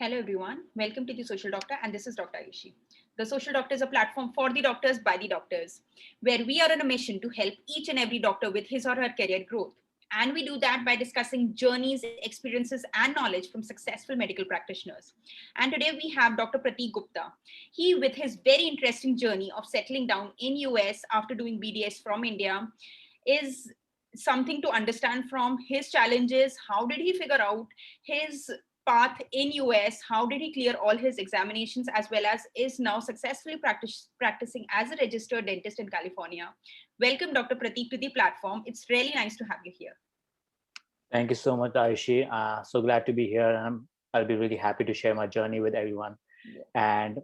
Hello, everyone. Welcome to The Social Doctor, and this is Dr. Ayushi. The Social Doctor is a platform for the doctors by the doctors, where we are on a mission to help each and every doctor with his or her career growth. And we do that by discussing journeys, experiences, and knowledge from successful medical practitioners. And today we have Dr. Pratik Gupta. He, with his very interesting journey of settling down in US after doing BDS from India, is something to understand from his challenges. How did he figure out his path in US? How did he clear all his examinations, as well as is now successfully practicing as a registered dentist in California? Welcome, Dr. Pratik, to the platform. It's really nice to have you here. Thank you so much, Aishi. So glad to be here. And I'll be really happy to share my journey with everyone. Yeah. And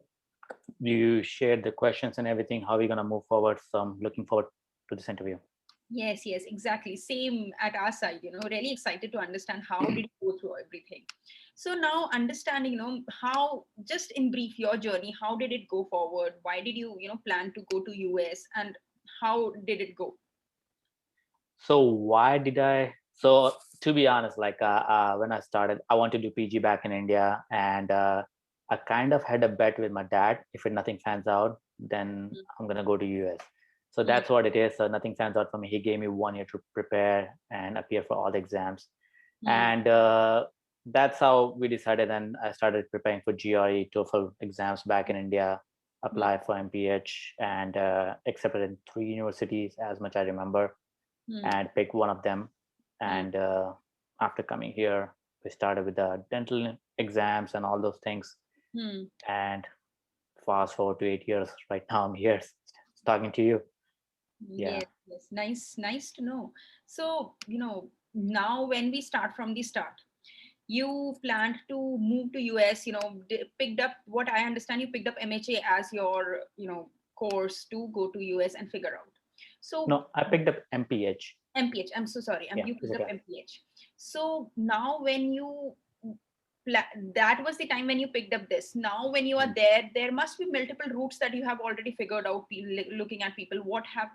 you shared the questions and everything, how we're going to move forward. So I'm looking forward to this interview. Yes, exactly. Same at our side, really excited to understand how did you go through everything. So now understanding, how, just in brief, your journey, how did it go forward? Why did you, plan to go to US, and how did it go? So why did I? So to be honest, when I started, I wanted to do PG back in India, and I kind of had a bet with my dad. If nothing fans out, then I'm gonna go to US. So that's what it is. So nothing fans out for me. He gave me 1 year to prepare and appear for all the exams, and that's how we decided. And I started preparing for GRE, TOEFL exams back in India. Apply for MPH and accepted in 3 universities, as much I remember, and pick one of them. And after coming here, we started with the dental exams and all those things. And fast forward to 8 years, right now I'm here talking to you. Yeah. Yes. Nice to know. So, now when we start from the start, you planned to move to US, picked up, what I understand, you picked up MHA as your, course to go to US and figure out. So No, I picked up MPH. MPH, I'm so sorry. Yeah, You picked okay. up MPH. So now when you that was the time when you picked up this. Now when you are there must be multiple routes that you have already figured out, looking at people, what have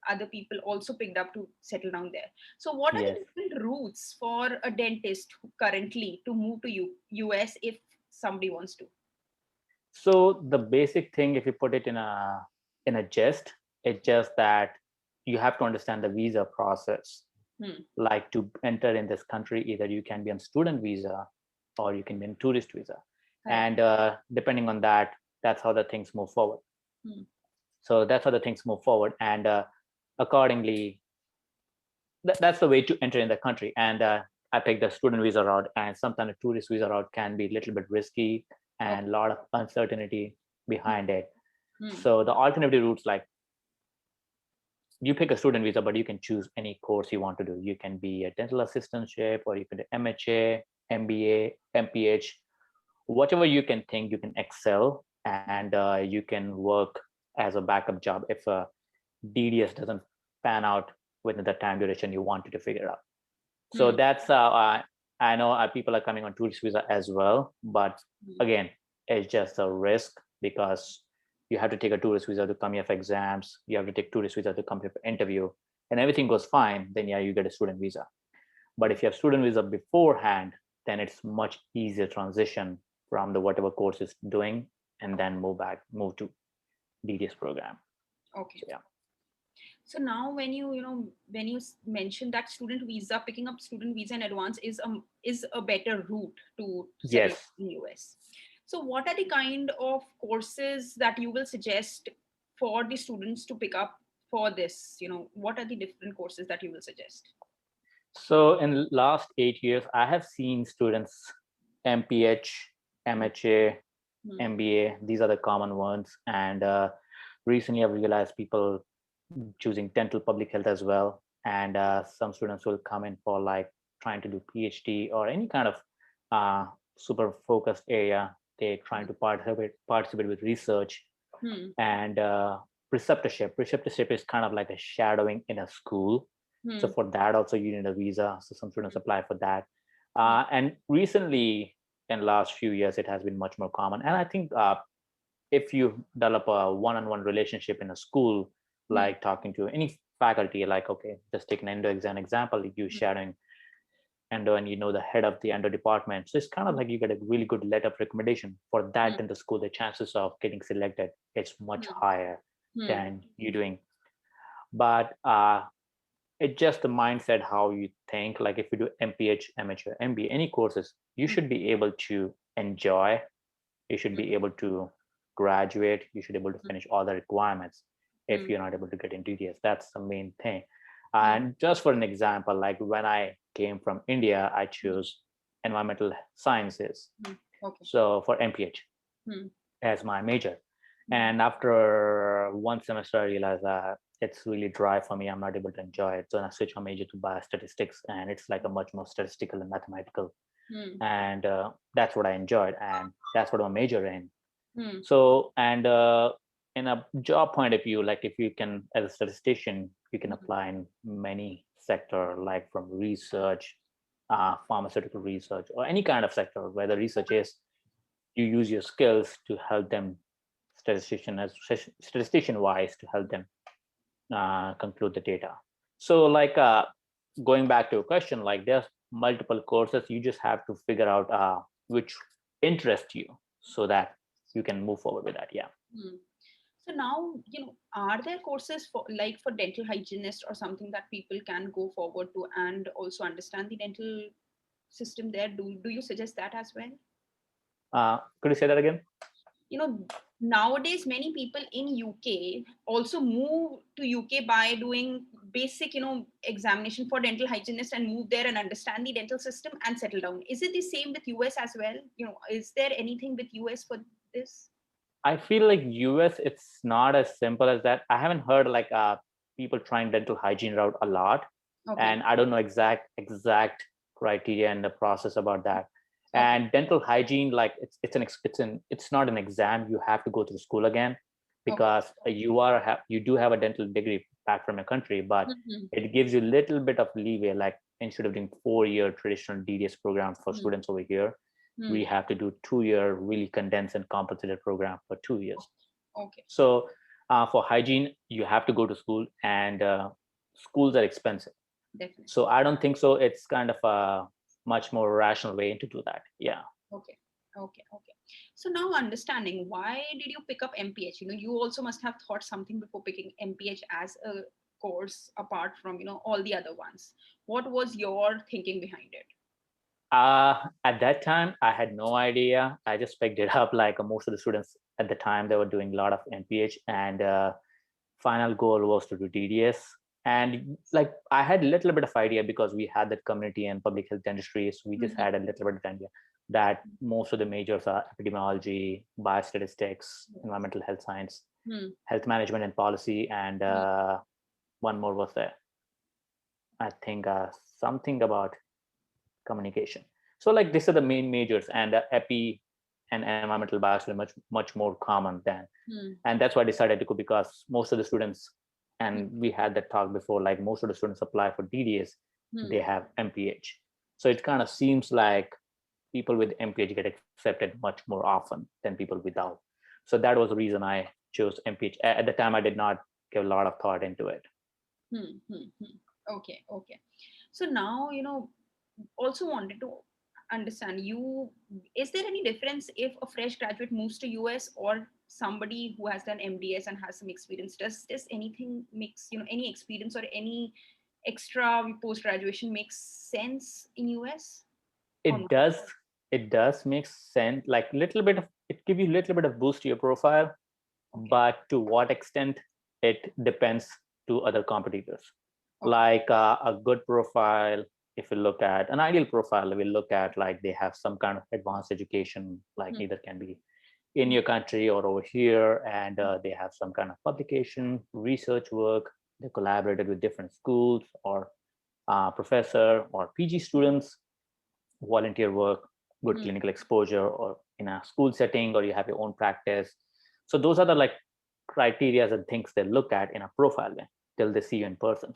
other people also picked up to settle down there. So what are the different routes for a dentist currently to move to US if somebody wants to? So the basic thing, if you put it in a gist, it's just that you have to understand the visa process. Like, to enter in this country, either you can be on student visa or you can be on tourist visa. And depending on that, that's how the things move forward. So that's how the things move forward. And accordingly, that's the way to enter in the country. And I picked the student visa route, and sometimes a tourist visa route can be a little bit risky and a lot of uncertainty behind it. So the alternative routes, like, you pick a student visa, but you can choose any course you want to do. You can be a dental assistantship, or you can do MHA, MBA, MPH, whatever you can think you can excel, and you can work as a backup job if DDS doesn't pan out within the time duration you wanted to figure out. So that's I know people are coming on tourist visa as well, but again, it's just a risk, because you have to take a tourist visa to come here for exams. You have to take tourist visa to come here for interview, and everything goes fine. Then you get a student visa. But if you have student visa beforehand, then it's much easier transition from the whatever course is doing, and then move to DDS program. Okay. So, yeah. So now when when you mentioned that student visa, picking up student visa in advance is a better route to settle in US. So what are the kind of courses that you will suggest for the students to pick up for this? What are the different courses that you will suggest? So in last 8 years, I have seen students MPH, MHA, MBA. These are the common ones. And recently I've realized people choosing dental public health as well. And some students will come in for like trying to do PhD or any kind of super focused area. They're trying to participate with research. And preceptorship. Preceptorship is kind of like a shadowing in a school. So for that also you need a visa. So some students apply for that. And recently, in last few years, it has been much more common. And I think if you develop a one-on-one relationship in a school, like talking to any faculty, like, okay, just take an endo exam example, you shadowing endo and you know the head of the endo department. So it's kind of like you get a really good letter of recommendation for that in the school. The chances of getting selected is much higher than you doing. But it's just the mindset how you think. Like if you do MPH, MHR, MB, any courses, you should be able to enjoy. You should be able to graduate. You should be able to finish all the requirements. If you're not able to get in DDS, that's the main thing. And just for an example, like when I came from India, I chose environmental sciences. So for MPH as my major. And after one semester, I realized that it's really dry for me. I'm not able to enjoy it. So I switched my major to biostatistics, and it's like a much more statistical and mathematical. And that's what I enjoyed, and that's what I'm majoring in. So, and in a job point of view, like if you can, as a statistician, you can apply in many sector, like from research, pharmaceutical research, or any kind of sector where the research is, you use your skills to help them statistician wise to help them conclude the data. So like going back to a question, like there's multiple courses, you just have to figure out which interest you so that you can move forward with that. Yeah. So now, are there courses for dental hygienist or something that people can go forward to and also understand the dental system there? Do you suggest that as well? Could you say that again? Nowadays many people in UK also move to UK by doing basic examination for dental hygienist and move there and understand the dental system and settle down. Is it the same with US as well? Is there anything with US for this? I feel like US, it's not as simple as that. I haven't heard like people trying dental hygiene route a lot. And I don't know exact criteria and the process about that. And dental hygiene, like it's not an exam. You have to go to the school again because you do have a dental degree back from your country, but it gives you a little bit of leeway. Like instead of doing 4-year traditional DDS program for students over here, we have to do 2-year really condensed and compensated program for 2 years. So for hygiene, you have to go to school, and schools are expensive. Definitely. So I don't think so. It's kind of a much more rational way to do that. Yeah. Okay. So now understanding, why did you pick up MPH? You also must have thought something before picking MPH as a course apart from, all the other ones. What was your thinking behind it? At that time, I had no idea. I just picked it up. Like most of the students at the time, they were doing a lot of MPH, and final goal was to do DDS. And like I had a little bit of idea because we had that community and public health dentistry. So we just had a little bit of idea that most of the majors are epidemiology, biostatistics, environmental health science, health management and policy, and one more was there. I think something about communication. So like these are the main majors, and epi and environmental bias are much more common than, and that's why I decided to go, because most of the students, and we had that talk before, like most of the students apply for DDS, they have MPH. So it kind of seems like people with MPH get accepted much more often than people without. So that was the reason I chose MPH. At the time, I did not give a lot of thought into it. Okay. So now, also wanted to understand is there any difference if a fresh graduate moves to US or somebody who has done MDS and has some experience? Does anything makes, any experience or any extra post-graduation makes sense in US? It does make sense, like little bit of, it gives you a little bit of boost to your profile, but to what extent, it depends to other competitors. Like a good profile, if you look at an ideal profile, we look at like they have some kind of advanced education, like either can be in your country or over here, and they have some kind of publication, research work, they collaborated with different schools or professor or PG students, volunteer work, good clinical exposure, or in a school setting, or you have your own practice. So those are the like criteria and things they look at in a profile till they see you in person.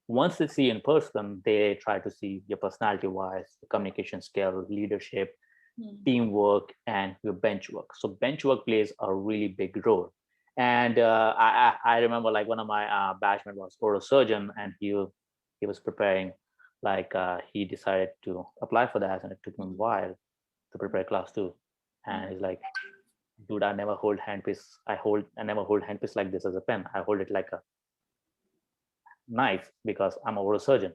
Once they see you in person, they try to see your personality wise, the communication skill, leadership, teamwork, and your bench work. So bench work plays a really big role. And I remember like one of my batchmates was oral surgeon, and he was preparing like he decided to apply for that, and it took him a while to prepare class 2. And he's like, dude, I never hold handpiece. I never hold handpiece like this as a pen. I hold it like a knife because I'm a oral surgeon.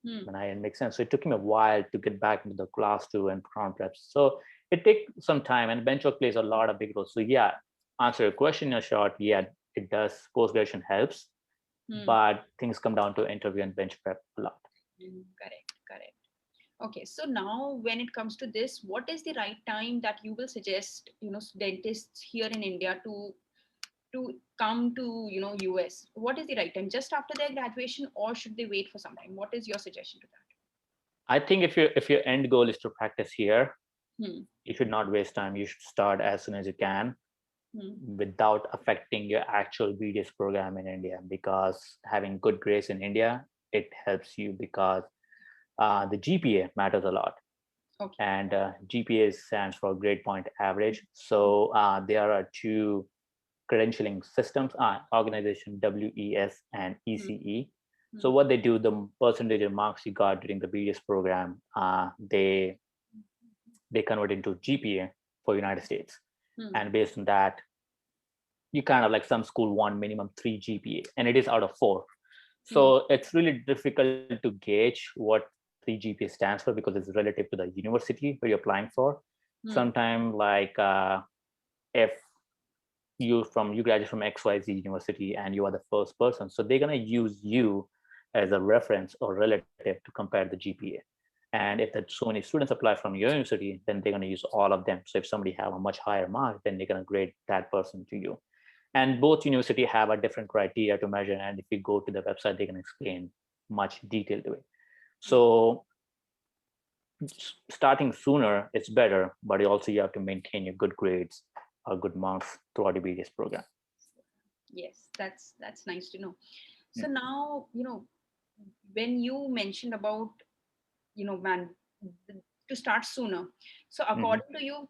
And it makes sense. So it took him a while to get back into the class 2 and crown preps. So it takes some time, and bench work plays a lot of big role. So yeah, answer your question in a short, yeah, it does. Post-graduation helps, but things come down to interview and bench prep a lot. Correct. Okay, so now when it comes to this, what is the right time that you will suggest, dentists here in India to come to, US? What is the right time? Just after their graduation, or should they wait for some time? What is your suggestion to I think if your end goal is to practice here, that? you should not waste time. You should start as soon as you can, without affecting your actual BDS program in India, because having good grades in India, it helps you because the GPA matters a lot. Okay. And GPA stands for grade point average. So there are two credentialing systems, organization WES and ECE. So what they do, the percentage of marks you got during the BDS program, they convert into GPA for United States. And based on that, you kind of like, some school want minimum 3 GPA, and it is out of 4. So it's really difficult to gauge what 3 GPA stands for, because it's relative to the university where you're applying for. Sometimes like if you graduate from XYZ university and you are the first person, so they're going to use you as a reference or relative to compare the GPA. And if so many students apply from your university, then they're going to use all of them. So if somebody have a much higher mark, then they're going to grade that person to you. And both university have a different criteria to measure. And if you go to the website, they can explain much detail to it. So starting sooner, it's better, but also you have to maintain your good grades or good marks throughout the BDS program. Yes, that's nice to know. So now, when you mentioned about, to start sooner. So according to you,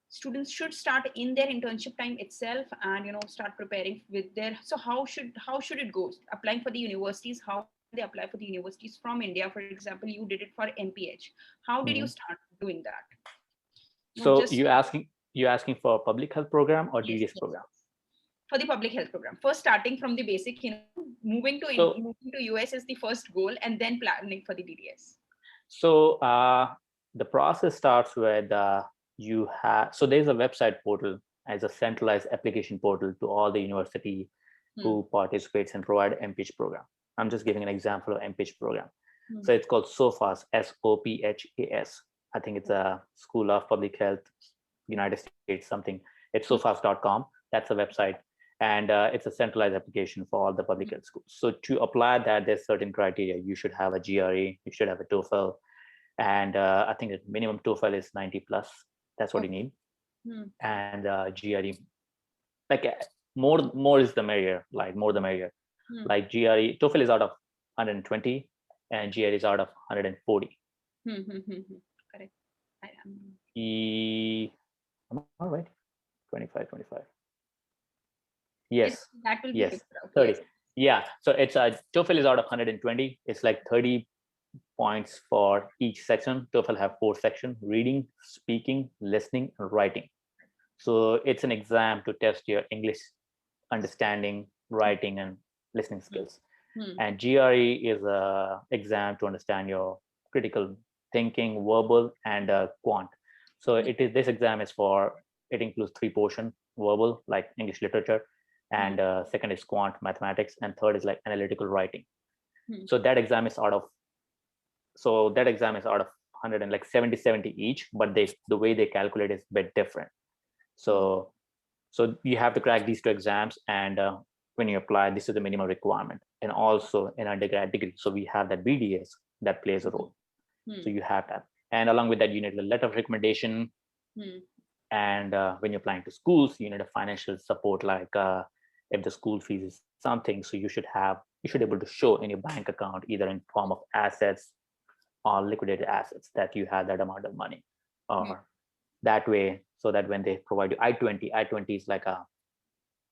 students should start in their internship time itself and, start preparing with their, so how should it go? Applying for the universities, how they apply for the universities from India? For example, you did it for MPH. How did you start doing that? So you're asking for a public health program or Yes, DDS program? for the public health program. First, starting from the basic, moving to US is the first goal, and then planning for the DDS. So the process starts with so there's a website portal as a centralized application portal to all the university who participates and provide MPH program. I'm just giving an example of MPH program. So it's called SOPHAS, SOPHAS. I think it's a School of Public Health, United States, something. It's sophas.com. That's a website. And it's a centralized application for all the public health schools. So to apply that, there's certain criteria. You should have a GRE, you should have a Toefl, and I think the minimum Toefl is 90 plus. That's what you need. And GRE, like more is the merrier, like more the merrier. Like GRE, Toefl is out of 120 and GRE is out of 140. Correct. Am I right? 25. Yes. That will be yes. 30. Yes. Yeah. So it's Toefl is out of 120. It's like 30 points for each section. Toefl have 4 sections: reading, speaking, listening, and writing. So it's an exam to test your English understanding, writing, and listening skills. And GRE is a exam to understand your critical thinking, verbal, and quant. So this exam is it includes 3 portions: verbal, like English literature, and second is quant, mathematics, and third is like analytical writing. So that exam is out of 100 and like 70 each, but the way they calculate is a bit different. So you have to crack these 2 exams, and when you apply, this is the minimum requirement. And also in undergrad degree, so we have that BDS that plays a role. So you have that, and along with that, you need a letter of recommendation. And when you're applying to schools, you need a financial support, like if the school fees is something, so you should be able to show in your bank account, either in form of assets or liquidated assets, that you have that amount of money, or that way, so that when they provide you I-20 is like a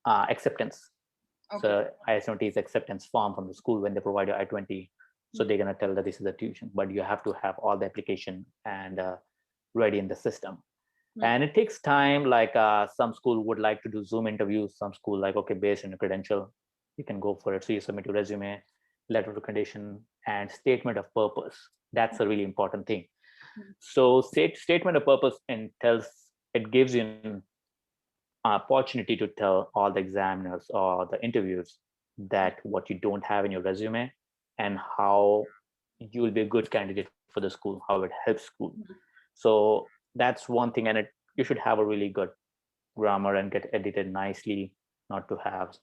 acceptance. Okay. So I-20 is acceptance form from the school when they provide you I-20. So they're going to tell that this is a tuition, but you have to have all the application and ready in the system. And it takes time. Like some school would like to do Zoom interviews. Some school like, okay, based on your credential, you can go for it. So you submit your resume, letter of recommendation, and statement of purpose. That's a really important thing. So statement of purpose it gives you an opportunity to tell all the examiners or the interviewers that what you don't have in your resume and how you will be a good candidate for the school, how it helps school. So that's one thing. And you should have a really good grammar and get edited nicely, not to have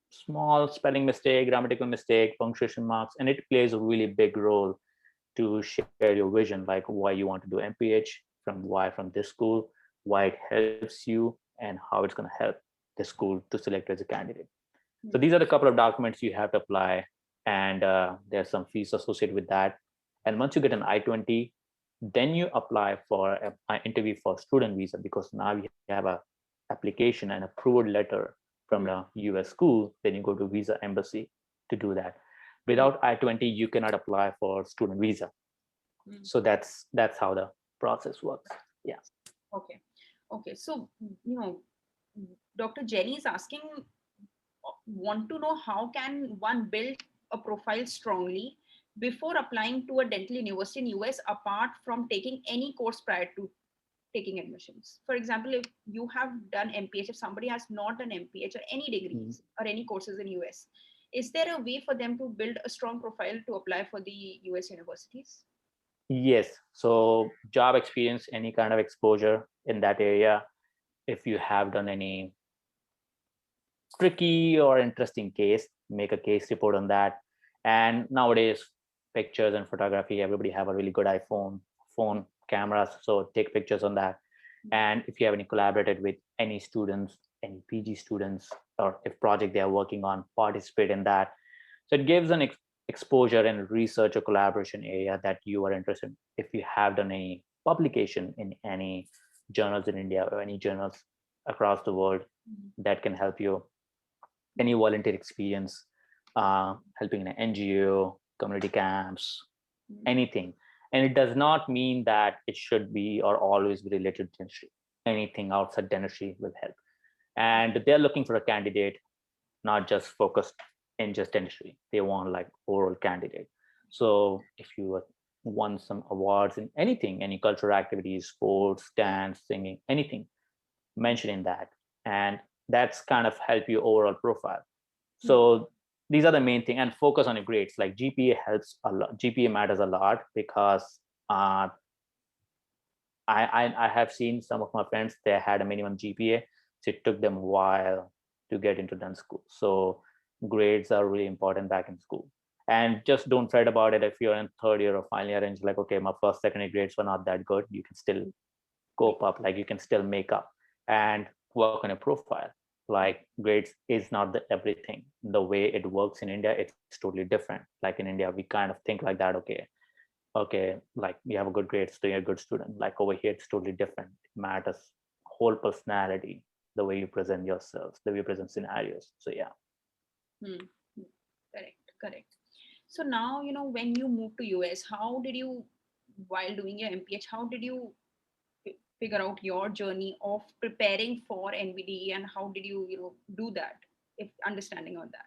small spelling mistake, grammatical mistake, punctuation marks. And it plays a really big role to share your vision, like why you want to do MPH, from this school, why it helps you, and how it's going to help the school to select you as a candidate. So these are the couple of documents you have to apply, and there's some fees associated with that. And once you get an I-20, then you apply for an interview for student visa, because now you have a application and approval letter from the US school. Then you go to visa embassy to do that. Without I-20, you cannot apply for student visa. So that's how the process works. Yeah. Okay. So, Dr. Jenny is asking, want to know how can one build a profile strongly before applying to a dental university in US, apart from taking any course prior to taking admissions. For example, if you have done MPH, if somebody has not done MPH or any degrees or any courses in US, is there a way for them to build a strong profile to apply for the US universities? Yes. So job experience, any kind of exposure in that area, if you have done any tricky or interesting case, make a case report on that. And nowadays, pictures and photography, everybody have a really good phone cameras, so take pictures on that. And if you have any collaborated with any students, any PG students, or if project they are working on, participate in that. So it gives an exposure and research or collaboration area that you are interested in. If you have done any publication in any journals in India or any journals across the world, that can help you. Any volunteer experience, helping in an NGO, community camps, anything. And it does not mean that it should be or always be related to dentistry. Anything outside dentistry will help. And they're looking for a candidate, not just focused in just dentistry. They want like overall candidate. So if you won some awards in anything, any cultural activities, sports, dance, singing, anything, mention in that. And that's kind of help you overall profile. So these are the main thing, and focus on your grades. Like GPA helps a lot. GPA matters a lot, because I have seen some of my friends, they had a minimum GPA, so it took them a while to get into dental school. So grades are really important back in school. And just don't fret about it if you're in third year or final year and you're like, okay, my first, second year grades were not that good. You can still cope up, like you can still make up and work on a profile. Like grades is not the everything. The way it works in India, it's totally different. Like in India, we kind of think like that, okay, like you have a good grade, so you're a good student. Like over here, it's totally different. It matters whole personality, the way you present yourselves, the way you present scenarios. So yeah. Correct. So now, when you moved to US, how did you, while doing your MPH, how did you figure out your journey of preparing for NBDE, and how did you, do that, if understanding on that?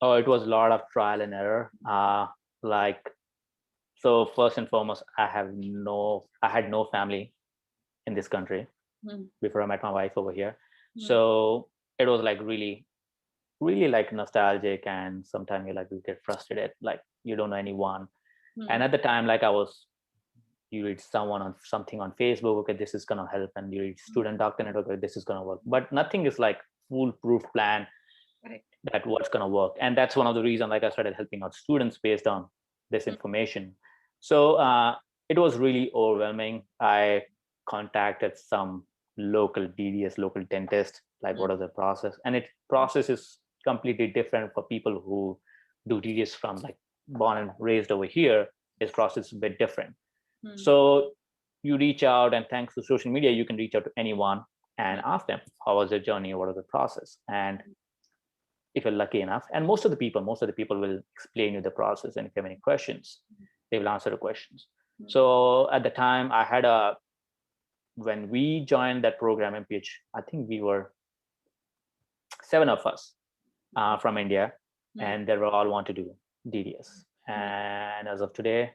Oh, it was a lot of trial and error. So first and foremost, I had no family in this country before I met my wife over here. So it was like really like nostalgic, and sometimes you get frustrated, like you don't know anyone. And at the time, like you read something on Facebook, okay, this is gonna help, and you read student doctor network, okay, this is gonna work, but nothing is like foolproof plan. Correct. That what's gonna work. And that's one of the reasons like I started helping out students based on this information. So it was really overwhelming. I contacted some local DDS, local dentist, like what is the process, and process is completely different for people who do DDS from like born and raised over here. His process is a bit different. So you reach out, and thanks to social media, you can reach out to anyone and ask them, how was their journey? What is the process? And if you're lucky enough. And most of the people will explain you the process. And if you have any questions, they will answer the questions. So at the time when we joined that program, MPH, I think we were 7 of us from India, and they were all want to do DDS. And as of today,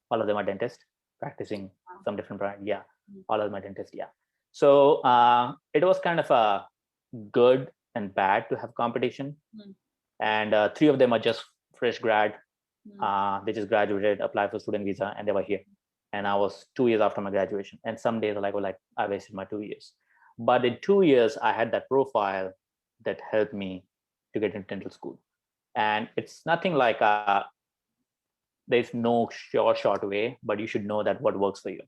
all of them are dentists practicing some different brand. Yeah, all of them are dentists. Yeah. So it was kind of a good and bad to have competition. And 3 of them are just fresh grad. They just graduated, applied for student visa, and they were here. And I was 2 years after my graduation. And some days I wasted my 2 years. But in 2 years, I had that profile that helped me to get into dental school. And it's nothing like there's no short way, but you should know that what works for you.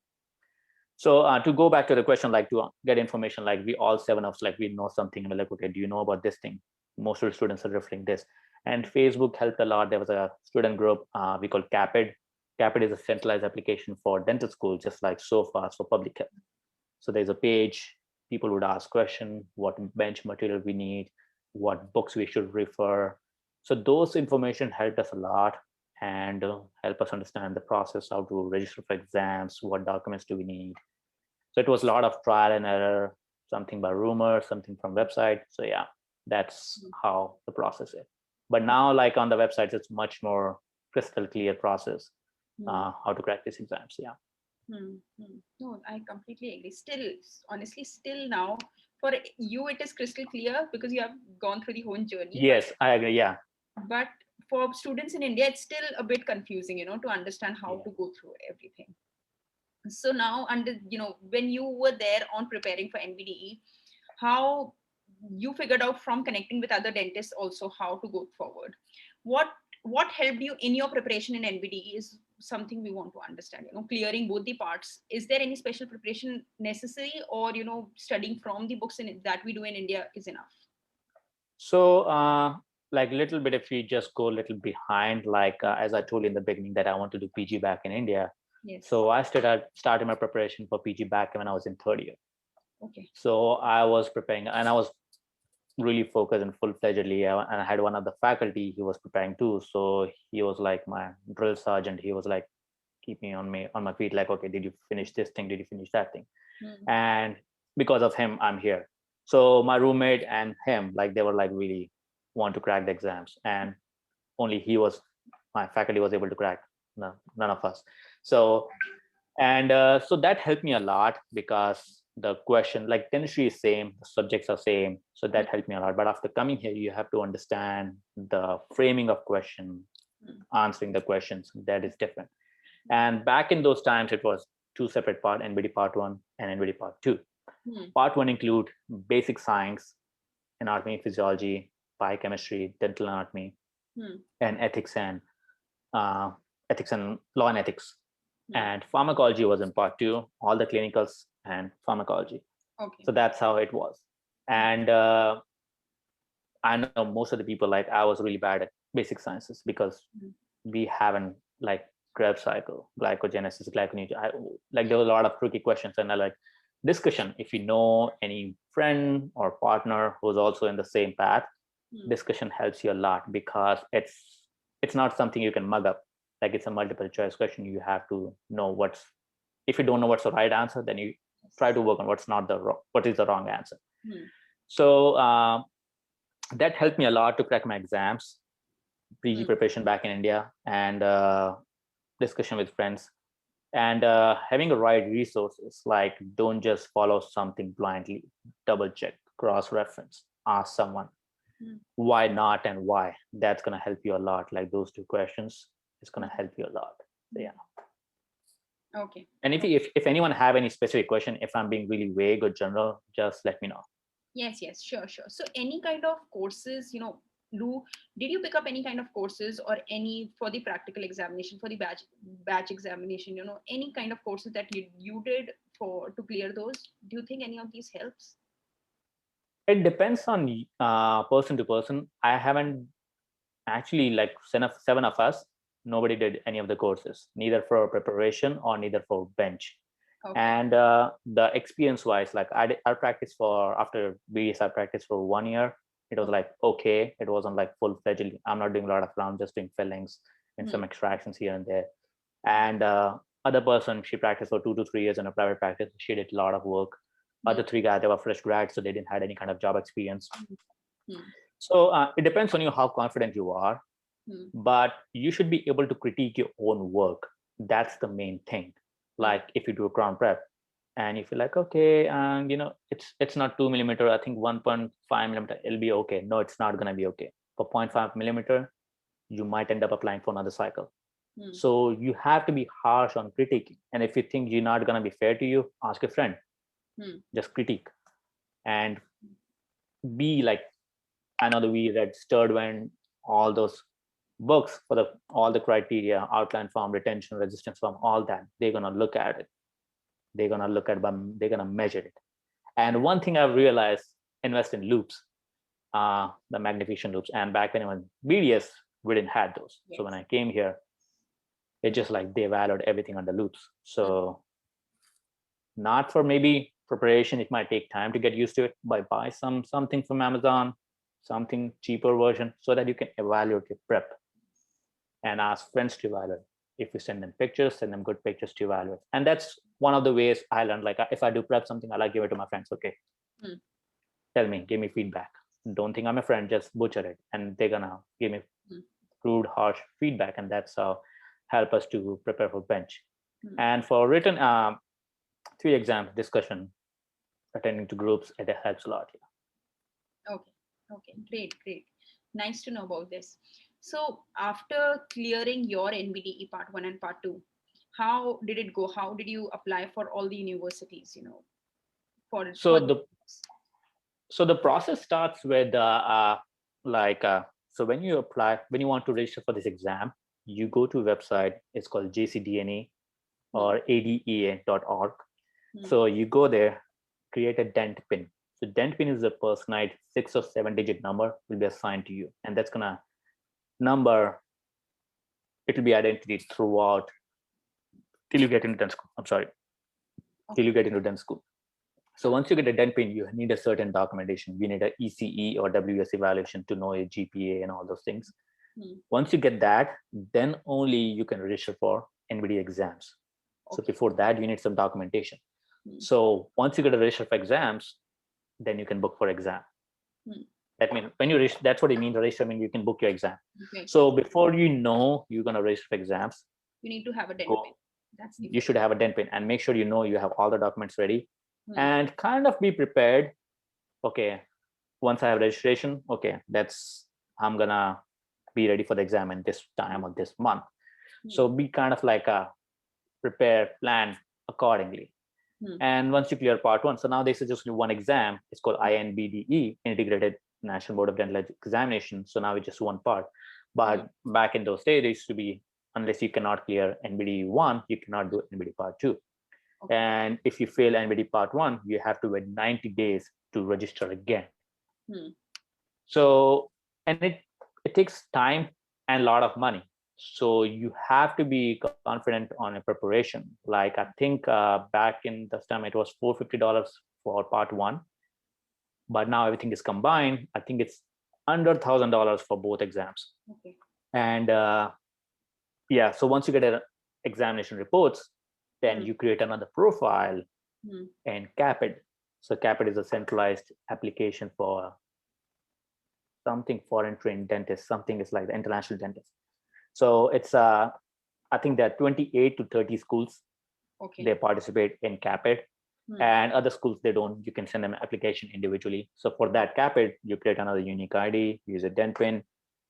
So to go back to the question, like to get information, like we all 7 of us, like we know something, and we're like, okay, do you know about this thing? Most of the students are referring this. And Facebook helped a lot. There was a student group we called CAPID. CAPID is a centralized application for dental school, just like SOFAS for public health. So there's a page, people would ask questions, what bench material we need, what books we should refer. So those information helped us a lot and help us understand the process, how to register for exams, what documents do we need. So it was a lot of trial and error, something by rumor, something from website. So yeah, that's how the process is. But now, like on the websites, it's much more crystal clear process, how to crack these exams. Yeah. No, I completely agree. Still, honestly, still now, for you, it is crystal clear because you have gone through the whole journey. Yes, I agree. Yeah. But for students in India, it's still a bit confusing, to understand how to go through everything. So now, when you were there on preparing for NBDE, how you figured out from connecting with other dentists also how to go forward. What helped you in your preparation in NBDE is something we want to understand, clearing both the parts. Is there any special preparation necessary, or, studying from the books that we do in India is enough? So, like a little bit, if we just go a little behind, like as I told you in the beginning that I want to do PG back in India. Yes. So I started my preparation for PG back when I was in 3rd year. Okay. So I was preparing, and I was really focused and full-fledgedly. And I had one of the faculty, he was preparing too. So he was like my drill sergeant. He was like, keep me on my feet, like, okay, did you finish this thing? Did you finish that thing? And because of him, I'm here. So my roommate and him, like, they were like really want to crack the exams, and only my faculty was able to crack. No, none of us. So so that helped me a lot, because the question, like, dentistry is same, the subjects are same, so that helped me a lot. But after coming here, you have to understand the framing of question, answering the questions, that is different. And back in those times, it was 2 separate parts, NBD part 1 and NBD part 2. Part 1 include basic science, anatomy, physiology, biochemistry, dental anatomy, and ethics and law and ethics. And pharmacology was in part 2, all the clinicals and pharmacology. Okay. So that's how it was. And I know most of the people, like, I was really bad at basic sciences because we haven't, like, Krebs cycle, glycogenesis, like there were a lot of tricky questions, and I like discussion. If you know any friend or partner who's also in the same path, discussion helps you a lot, because it's not something you can mug up. Like, it's a multiple choice question. You have to know if you don't know what's the right answer, then you try to work on what is the wrong answer. So that helped me a lot to crack my exams, PG preparation back in India, and discussion with friends, and having the right resources. Like, don't just follow something blindly, double check, cross reference, ask someone why not and why. That's going to help you a lot. Like, those 2 questions is going to help you a lot. So, yeah. Okay. And if anyone have any specific question, if I'm being really vague or general, just let me know. Yes, sure. So any kind of courses, did you pick up any kind of courses, or any for the practical examination, for the batch examination, any kind of courses that you did to clear those? Do you think any of these helps? It depends on person to person. I haven't actually, like, 7 of us, nobody did any of the courses, neither for preparation or neither for bench. Okay. And the experience wise, like, I practiced after BDS, I practiced for 1 year, It was like, okay, it wasn't like full-fledged. I'm not doing a lot of rounds, just doing fillings and some extractions here and there. And other person, she practiced for 2 to 3 years in a private practice. She did a lot of work. Other 3 guys, they were fresh grads, so they didn't have any kind of job experience. So it depends on you how confident you are, but you should be able to critique your own work. That's the main thing. Like if you do a crown prep and you feel like, okay, it's not 2 millimeter, I think 1.5 millimeter, it'll be okay. No, it's not going to be okay. For 0.5 millimeter, you might end up applying for another cycle. So you have to be harsh on critiquing. And if you think you're not going to be fair to you, ask a friend. Just critique and be like, I know that we read Sturtevant, all those books for all the criteria, outline form, retention, resistance form, all that. They're gonna look at it. They're gonna look at them. They're gonna measure it. And one thing I've realized: invest in loops, the magnification loops. And back when I was BDS, we didn't have those. Yes. So when I came here, it's just like they valued everything under loops. So not for maybe preparation. It might take time to get used to it. But buy something from Amazon, something cheaper version, so that you can evaluate your prep and ask friends to evaluate. If you send them pictures, send them good pictures to evaluate. And that's one of the ways I learned. Like if I do prep something, I like give it to my friends. Okay, tell me, give me feedback. Don't think I'm a friend, just butcher it. And they're gonna give me crude, harsh feedback. And that's how help us to prepare for bench. And for written 3 exam discussion, attending to groups, it helps a lot. Okay, great. Nice to know about this. So after clearing your NBDE part 1 and part 2, how did it go? How did you apply for all the universities, So the process starts with so when you apply, when you want to register for this exam, you go to a website. It's called JCDNE or adea.org. So you go there, create a dent pin. So dent pin is a personalized 6 or 7 digit number will be assigned to you, and that's gonna number. It will be identity throughout till you get into dent school. Till you get into dent school. So once you get a dent pin, you need a certain documentation. You need a ECE or WS evaluation to know your GPA and all those things. Once you get that, then only you can register for NBDE exams. So before that, you need some documentation. So once you get a register for exams, then you can book for exam. That means when you register, that's what it means. Register means you can book your exam. So before you know you're gonna register for exams, you need to have a dent pin. You should have a dent pin and make sure you know you have all the documents ready and kind of be prepared. Okay, once I have registration, okay, I'm gonna be ready for the exam in this time or this month. So be kind of like prepare, plan accordingly. And once you clear part 1, so now this is just one exam. It's called INBDE, Integrated National Board of Dental Examination. So now it's just one part. But back in those days, it used to be, unless you cannot clear NBDE 1, you cannot do NBDE part 2. And if you fail NBDE part 1, you have to wait 90 days to register again. So, and it takes time and a lot of money. So you have to be confident on a preparation. Like I think back in this time, it was $450 for part 1. But now everything is combined. I think it's under $1,000 for both exams. And so once you get examination reports, then you create another profile and CAPID. So CAPID is a centralized application for something foreign trained dentist. Something is like the international dentist. So it's I think there are 28 to 30 schools. They participate in CAPID, and other schools they don't. You can send them an application individually. So for that CAPID, you create another unique ID, use a dent pin.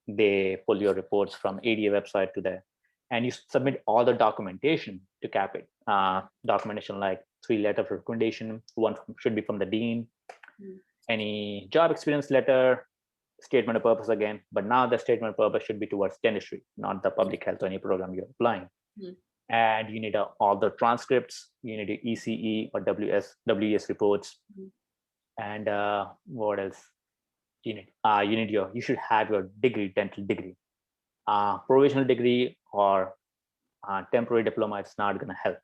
They pull your reports from ADA website to there, and you submit all the documentation to CAPID. Documentation like 3 letters of recommendation. One should be from the dean, any job experience letter, statement of purpose again, but now the statement of purpose should be towards dentistry, not the public health or any program you're applying. And you need all the transcripts, you need ECE or WES reports. And what else? You should have your degree, dental degree. Provisional degree or temporary diploma, it's not gonna help.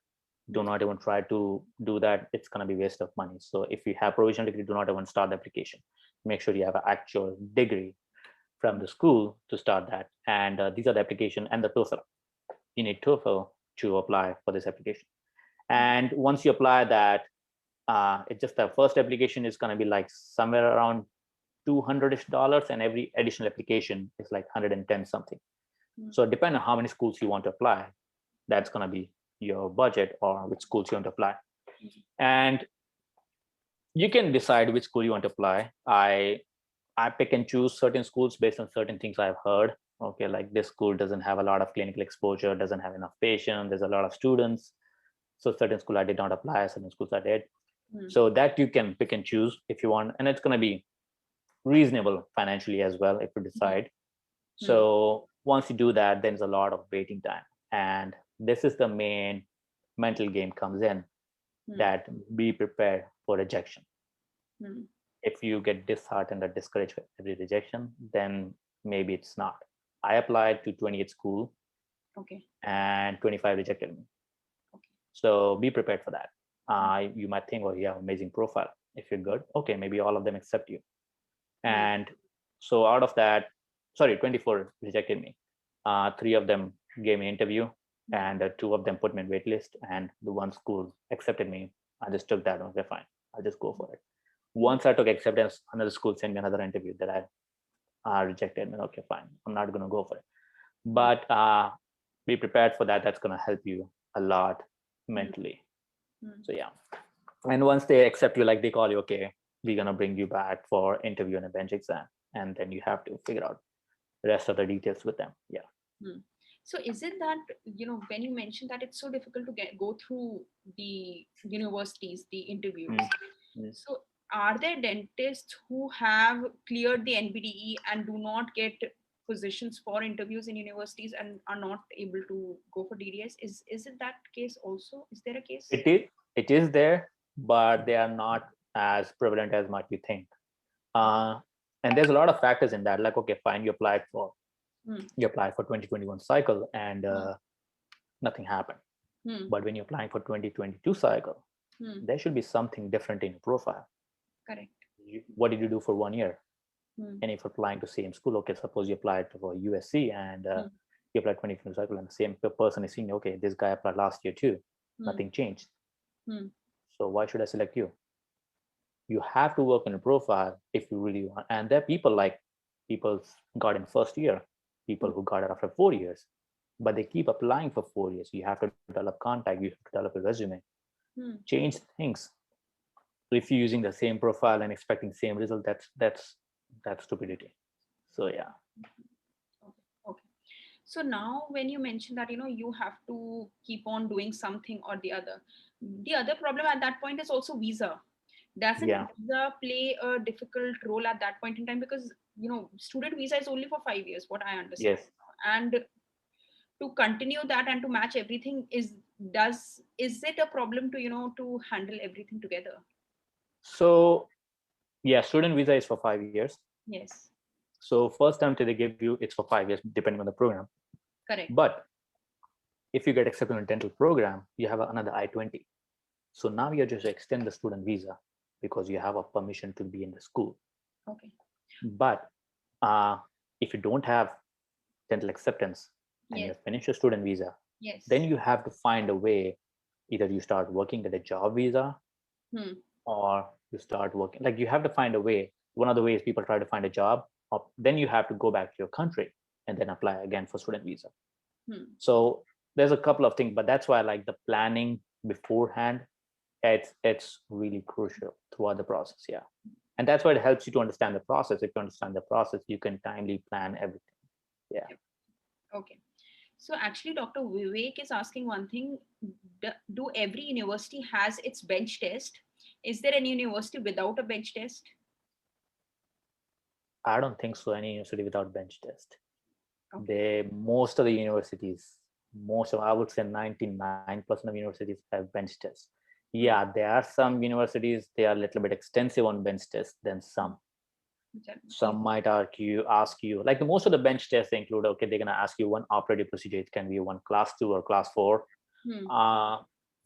do not even try to do that. It's going to be waste of money. So if you have provisional degree, do not even start the application. Make sure you have an actual degree from the school to start that. And these are the application and the Toefl. You need Toefl to apply for this application. And once you apply that, it's just the first application is going to be like somewhere around $200-ish, and every additional application is like 110 something. So depending on how many schools you want to apply, that's going to be your budget or which schools you want to apply. And you can decide which school you want to apply. I pick and choose certain schools based on certain things I've heard. Okay, like this school doesn't have a lot of clinical exposure, doesn't have enough patients, there's a lot of students. So certain school I did not apply, certain schools I did. So that you can pick and choose if you want, and it's going to be reasonable financially as well if you decide. So once you do that, then there's a lot of waiting time, and this is the main mental game comes in, that be prepared for rejection. If you get disheartened or discouraged with every rejection, then maybe it's not. I applied to 28 schools, and 25 rejected me. So be prepared for that. You might think, oh, you have an amazing profile. If you're good, okay, maybe all of them accept you. And so out of that, 24 rejected me. 3 of them gave me an interview, and 2 of them put me in wait list, and the one school accepted me. I just took that. Okay, fine, I'll just go for it. Once I took acceptance, another school sent me another interview that I rejected. And okay, fine, I'm not going to go for it. But be prepared for that. That's going to help you a lot mentally. So yeah. And once they accept you, like they call you, okay, we're going to bring you back for interview and a bench exam. And then you have to figure out the rest of the details with them. Yeah. So is it that, when you mentioned that it's so difficult to go through the universities, the interviews, so are there dentists who have cleared the NBDE and do not get positions for interviews in universities and are not able to go for DDS? Is it that case also? Is there a case? It is there, but they are not as prevalent as much you think. And there's a lot of factors in that. Like, okay, fine, you applied for 2021 cycle and nothing happened. But when you're applying for 2022 cycle, there should be something different in your profile. Correct. What did you do for 1 year? And if applying to same school, okay, suppose you applied for USC and you applied 2020 cycle, and the same person is seeing, okay, this guy applied last year too. Nothing changed. So why should I select you? You have to work on a profile if you really want. And there are people got in first year, people who got it after 4 years, but they keep applying for 4 years. You have to develop contact, you have to develop a resume, change things. So if you're using the same profile and expecting same result, that's stupidity. So yeah. Okay. So now when you mention that, you have to keep on doing something or the other problem at that point is also visa. Doesn't visa play a difficult role at that point in time? Because, student visa is only for 5 years, what I understand. Yes. And to continue that and to match everything, is it a problem to, to handle everything together? So yeah, student visa is for 5 years. Yes. So first time they give you, it's for 5 years, depending on the program. Correct. But if you get accepted in a dental program, you have another I-20. So now you just extend the student visa because you have a permission to be in the school. Okay. But if you don't have dental acceptance and you finish your student visa, then you have to find a way. Either you start working at a job visa or you start working. Like you have to find a way. One of the ways people try to find a job, or then you have to go back to your country and then apply again for student visa. So there's a couple of things, but that's why I like the planning beforehand. It's really crucial throughout the process. Yeah. And that's why it helps you to understand the process. If you understand the process, you can timely plan everything. Yeah. Okay. So actually, Dr. Vivek is asking one thing. Do every university has its bench test? Is there any university without a bench test? I don't think so. Any university without bench test. Okay. Most of the universities, I would say 99% of universities have bench tests. Yeah, there are some universities, they are a little bit extensive on bench tests than some. Some might ask you, like most of the bench tests include, okay, they're going to ask you one operative procedure. It can be one class 2 or class 4.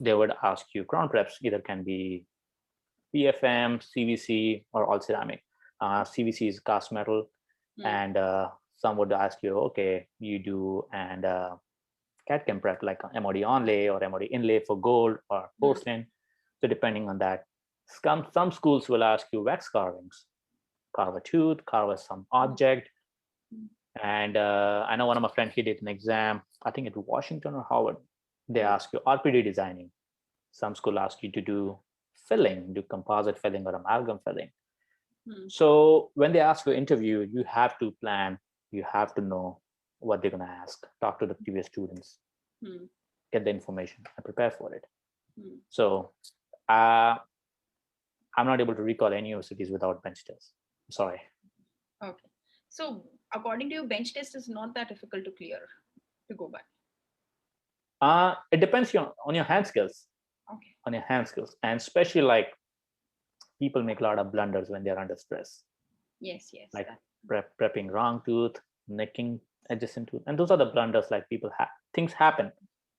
they would ask you crown preps, either can be PFM, CVC, or all ceramic. CVC is cast metal, and some would ask you, okay, you do and CAD-CAM prep like MOD onlay or MOD inlay for gold or porcelain. So depending on that, some schools will ask you wax carvings, carve a tooth, carve some object. And I know one of my friends, he did an exam, I think at Washington or Howard. They ask you RPD designing. Some school ask you to do filling, do composite filling or amalgam filling. So when they ask for interview, you have to plan, you have to know what they're going to ask, talk to the previous students, get the information and prepare for it. So I'm not able to recall any universities without bench tests. Sorry. Okay. So according to you, bench test is not that difficult to clear, to go by? It depends on your hand skills. Okay. On your hand skills. And especially like people make a lot of blunders when they're under stress. Yes. Like prepping wrong tooth, nicking adjacent tooth. And those are the blunders like people have. Things happen,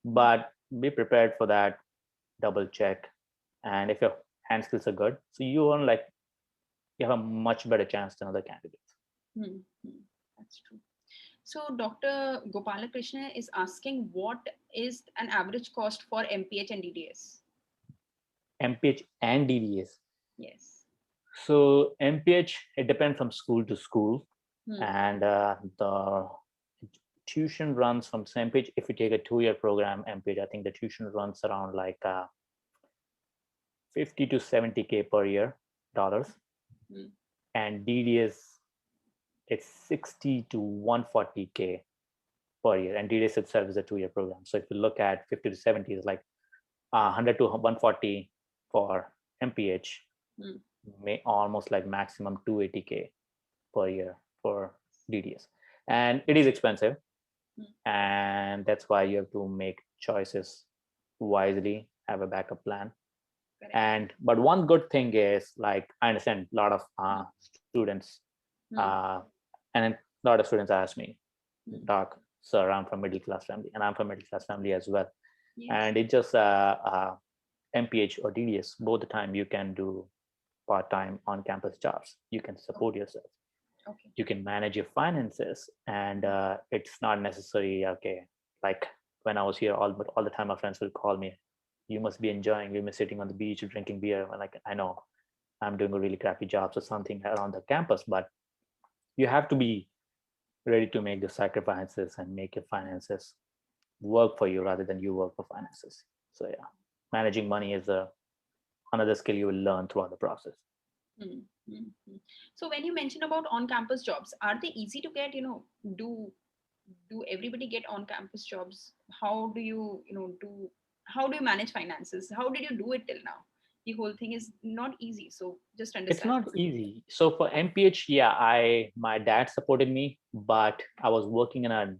but be prepared for that, double check. And if your hand skills are good, so you have a much better chance than other candidates. That's true. So Dr. Gopalakrishna is asking, what is an average cost for MPH and DDS? MPH and DDS? Yes. So MPH, it depends from school to school. And the tuition runs from MPH. If you take a 2-year program, MPH, I think the tuition runs around like 50 to 70K per year dollars. And DDS, it's 60 to 140K per year. And DDS itself is a 2-year program. So if you look at 50 to 70, it's like 100 to 140 for MPH, almost like maximum 280K per year for DDS. And it is expensive. And that's why you have to make choices wisely, have a backup plan. But one good thing is, like, I understand a lot of students, and a lot of students ask me, Doc, sir, I'm from middle class family, and I'm from middle class family as well. Yes. And it just MPH or DDS, both the time you can do part-time on-campus jobs. You can support yourself. Okay. You can manage your finances, and it's not necessary. Okay, like when I was here, all the time my friends will call me, you must be enjoying, you must be sitting on the beach drinking beer. And like, I know I'm doing a really crappy job or something around the campus, but you have to be ready to make the sacrifices and make your finances work for you rather than you work for finances. So yeah, managing money is another skill you will learn throughout the process. So when you mention about on-campus jobs, are they easy to get? Do everybody get on-campus jobs? How do you manage finances? How did you do it till now? The whole thing is not easy. So just understand. It's not easy. So for MPH, yeah, my dad supported me, but I was working in a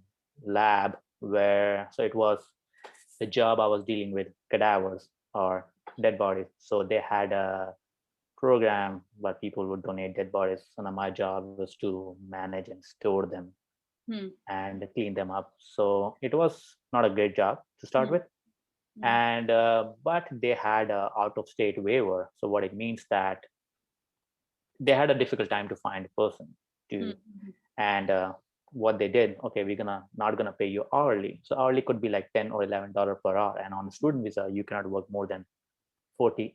lab so it was the job I was dealing with cadavers or dead bodies. So they had a program where people would donate dead bodies, and my job was to manage and store them and clean them up. So it was not a great job to start with. And but they had a out-of-state waiver. So what it means that they had a difficult time to find a person to, and what they did, okay, we're not gonna pay you hourly. So hourly could be like $10 or $11 per hour, and on a student visa you cannot work more than 20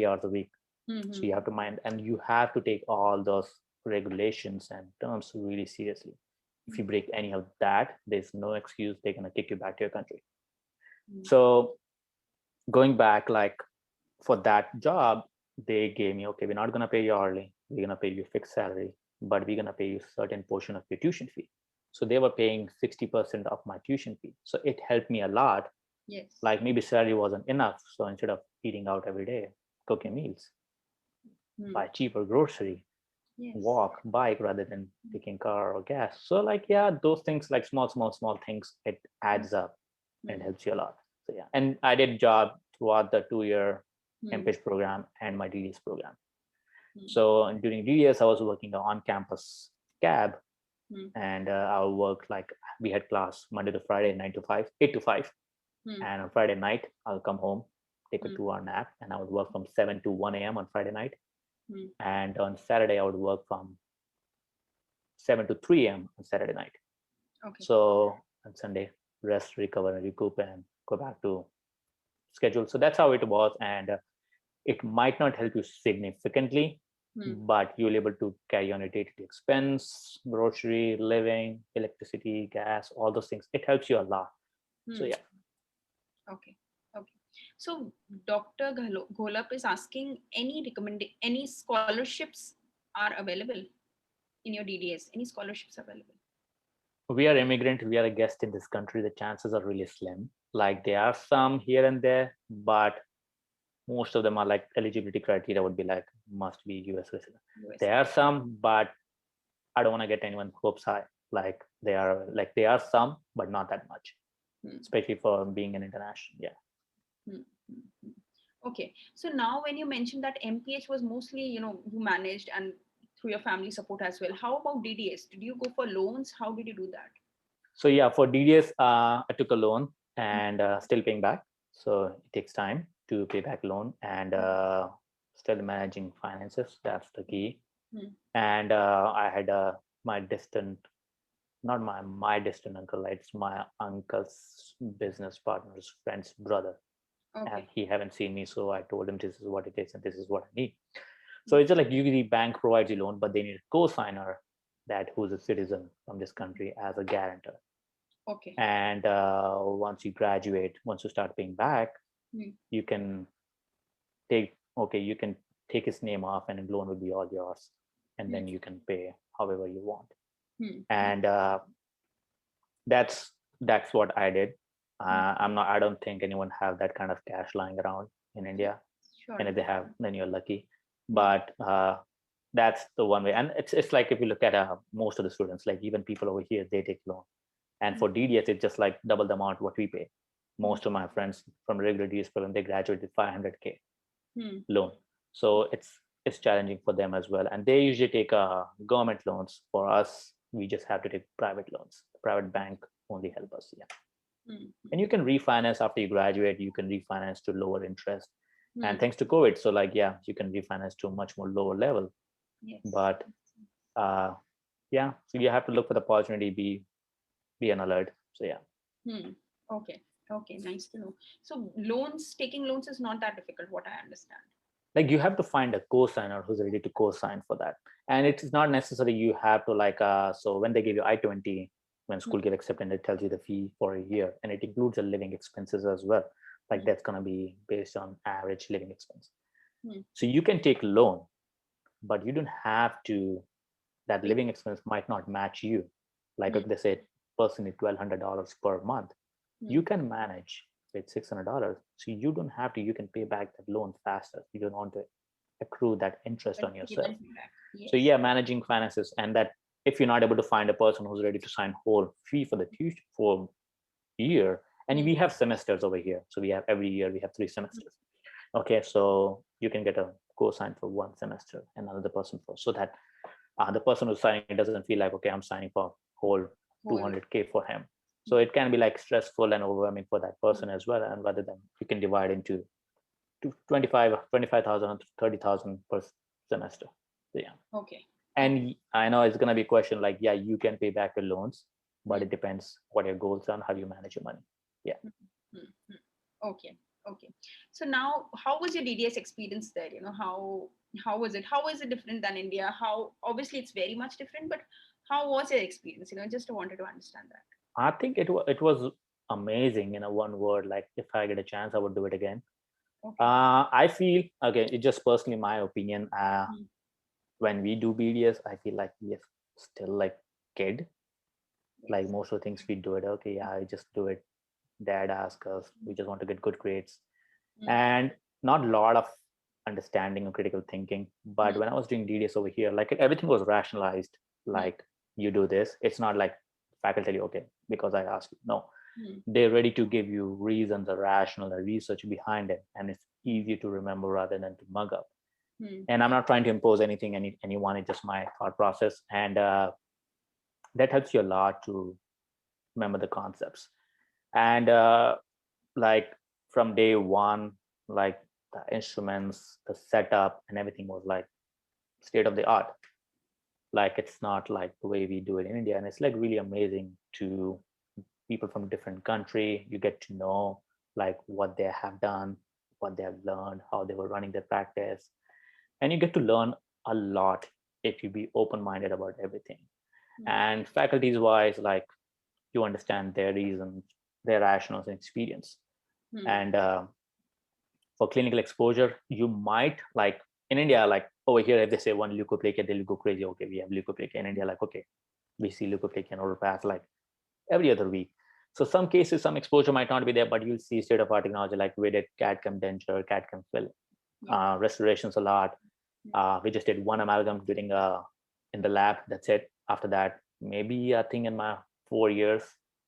hours a week. So you have to mind, and you have to take all those regulations and terms really seriously. If you break any of that, there's no excuse. They're gonna kick you back to your country. So going back, like for that job, they gave me, okay, we're not gonna pay you hourly. We're gonna pay you fixed salary, but we're gonna pay you a certain portion of your tuition fee. So they were paying 60% of my tuition fee. So it helped me a lot. Yes. Like maybe salary wasn't enough. So instead of eating out every day, cooking meals, buy cheaper grocery, walk, bike rather than taking car or gas. So like, yeah, those things, like small things, it adds up and helps you a lot. So yeah, and I did job throughout the 2-year MPH program and my DDS program. So during DDS, I was working on campus cab, and I worked like we had class Monday to Friday, 8 to 5. And on Friday night, I'll come home, take a 2-hour nap, and I would work from 7 to 1 a.m. on Friday night. And on Saturday, I would work from 7 to 3 a.m. on Saturday night. Okay. So on Sunday, rest, recover, and recoup, and go back to schedule. So that's how it was. And it might not help you significantly, but you'll be able to carry on a day-to-day expense, grocery, living, electricity, gas, all those things. It helps you a lot. So yeah. Okay. So Dr. Gholap is asking, any scholarships are available in your DDS? Any scholarships available? We are immigrant. We are a guest in this country. The chances are really slim. Like there are some here and there, but most of them are like eligibility criteria would be like must be US citizen. There are some, but I don't want to get anyone hopes high. Like there are some, but not that much, especially for being an international. Yeah. Okay. So now when you mentioned that MPH was mostly, you managed and through your family support as well. How about DDS? Did you go for loans? How did you do that? So yeah, for DDS, I took a loan and still paying back. So it takes time to pay back loan and still managing finances. That's the key. And I had my distant, not my distant uncle, it's my uncle's business partner's friend's brother. Okay. And he haven't seen me, so I told him this is what it is and this is what I need. So it's just like usually bank provides you loan, but they need a co-signer that who's a citizen from this country as a guarantor. Okay. And once you graduate, once you start paying back, you can take his name off and the loan will be all yours. And then you can pay however you want. And that's what I did. I don't think anyone have that kind of cash lying around in India. Sure. And if they have, then you're lucky. But that's the one way. And it's like if you look at most of the students, like even people over here, they take loan. And for DDS, it's just like double the amount what we pay. Most of my friends from regular DDS program, they graduate with $500K loan. So it's challenging for them as well. And they usually take government loans. For us, we just have to take private loans. The private bank only help us. Yeah. And you can refinance after you graduate. You can refinance to lower interest. And thanks to COVID, so like, yeah, you can refinance to a much more lower level. Yes. But yeah, so you have to look for the opportunity, be an alert. So yeah. Okay, nice to know. So taking loans is not that difficult, what I understand. Like you have to find a co-signer who's ready to co-sign for that. And it's not necessary you have to so when they give you I-20, when school get accepted, it tells you the fee for a year, and it includes the living expenses as well. Like that's going to be based on average living expense. So you can take loan, but you don't have to, that living expense might not match you. Like if they say person is $1,200 per month, you can manage with $600. So you don't have to, you can pay back that loan faster. You don't want to accrue that interest on yourself. Yes. So yeah, managing finances, and that if you're not able to find a person who's ready to sign whole fee for the for year, and we have semesters over here. So we have every year, we have 3 semesters. Okay, so you can get a co-sign for 1 semester and another person for, so that the person who's signing doesn't feel like, okay, I'm signing for whole 200K for him. So it can be like stressful and overwhelming for that person as well. And rather than, you can divide into 25,000, 30,000 per semester. So yeah. Okay. And I know it's going to be a question like, yeah, you can pay back your loans, but it depends what your goals are and how you manage your money. Yeah. Okay. So now, how was your DDS experience there? How was it? How is it different than India? How, obviously it's very much different, but how was your experience? Just wanted to understand that. I think it was amazing in one word. Like if I get a chance, I would do it again. Okay. I feel, okay, it's just personally my opinion. When we do BDS, I feel like we are still like kid. Yes. Like most of the things we do it, okay, yeah, I just do it. Dad asks us, we just want to get good grades. And not a lot of understanding or critical thinking. But when I was doing DDS over here, like everything was rationalized. Like you do this. It's not like faculty tell you, okay, because I asked you. No, they're ready to give you reasons, a rational, a research behind it. And it's easy to remember rather than to mug up. And I'm not trying to impose anything, anyone, it's just my thought process. And that helps you a lot to remember the concepts. And like from day one, like the instruments, the setup and everything was like state of the art. Like it's not like the way we do it in India. And it's like really amazing to people from different country. You get to know like what they have done, what they have learned, how they were running their practice. And you get to learn a lot if you be open-minded about everything. And faculties wise, like you understand their reasons, their rationals and experience. And for clinical exposure, you might like in India, like over here, if they say one leukoplakia, they'll go crazy. Okay, we have leukoplakia. In India, like, okay, we see leukoplakia and overpass like every other week. So some cases, some exposure might not be there, but you'll see state-of-art technology like we did CAD-CAM denture, CAD-CAM fill, restorations a lot. We just did one amalgam during in the lab. That's it. After that, maybe I think in my 4 years,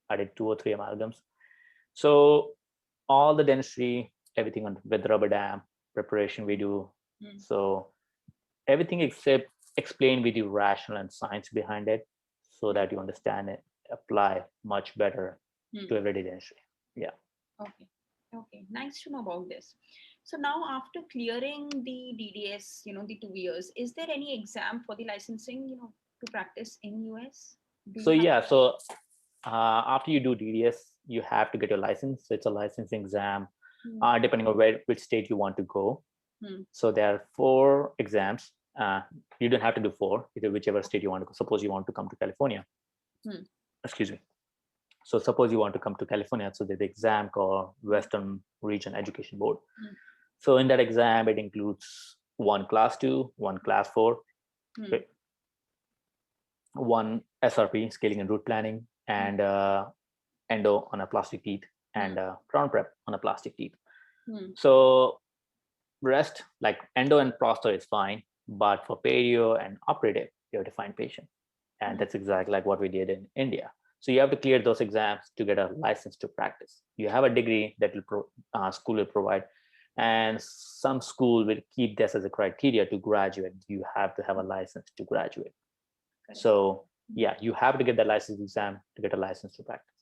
I did 2 or 3 amalgams. So all the dentistry, everything on with rubber dam preparation we do. So everything except explain with you rational and science behind it, so that you understand it, apply much better to everyday dentistry. Yeah. Okay. Nice to know about this. So now after clearing the DDS, the 2 years, is there any exam for the licensing, to practice in US? So yeah, so after you do DDS, you have to get your license. So it's a licensing exam, depending on which state you want to go. So there are 4 exams. You don't have to do 4, either whichever state you want to go. Suppose you want to come to California. Excuse me. So suppose you want to come to California, so there's the exam called Western Region Education Board. So in that exam, it includes 1 class 2, 1 class 4, 1 SRP, scaling and root planning, and endo on a plastic teeth, and crown prep on a plastic teeth. So rest, like endo and plaster is fine, but for perio and operative, you have to find patient. And that's exactly like what we did in India. So you have to clear those exams to get a license to practice. You have a degree that school will provide, and some school will keep this as a criteria to graduate. You have to have a license to graduate. Correct. So yeah, you have to get the license exam to get a license to practice.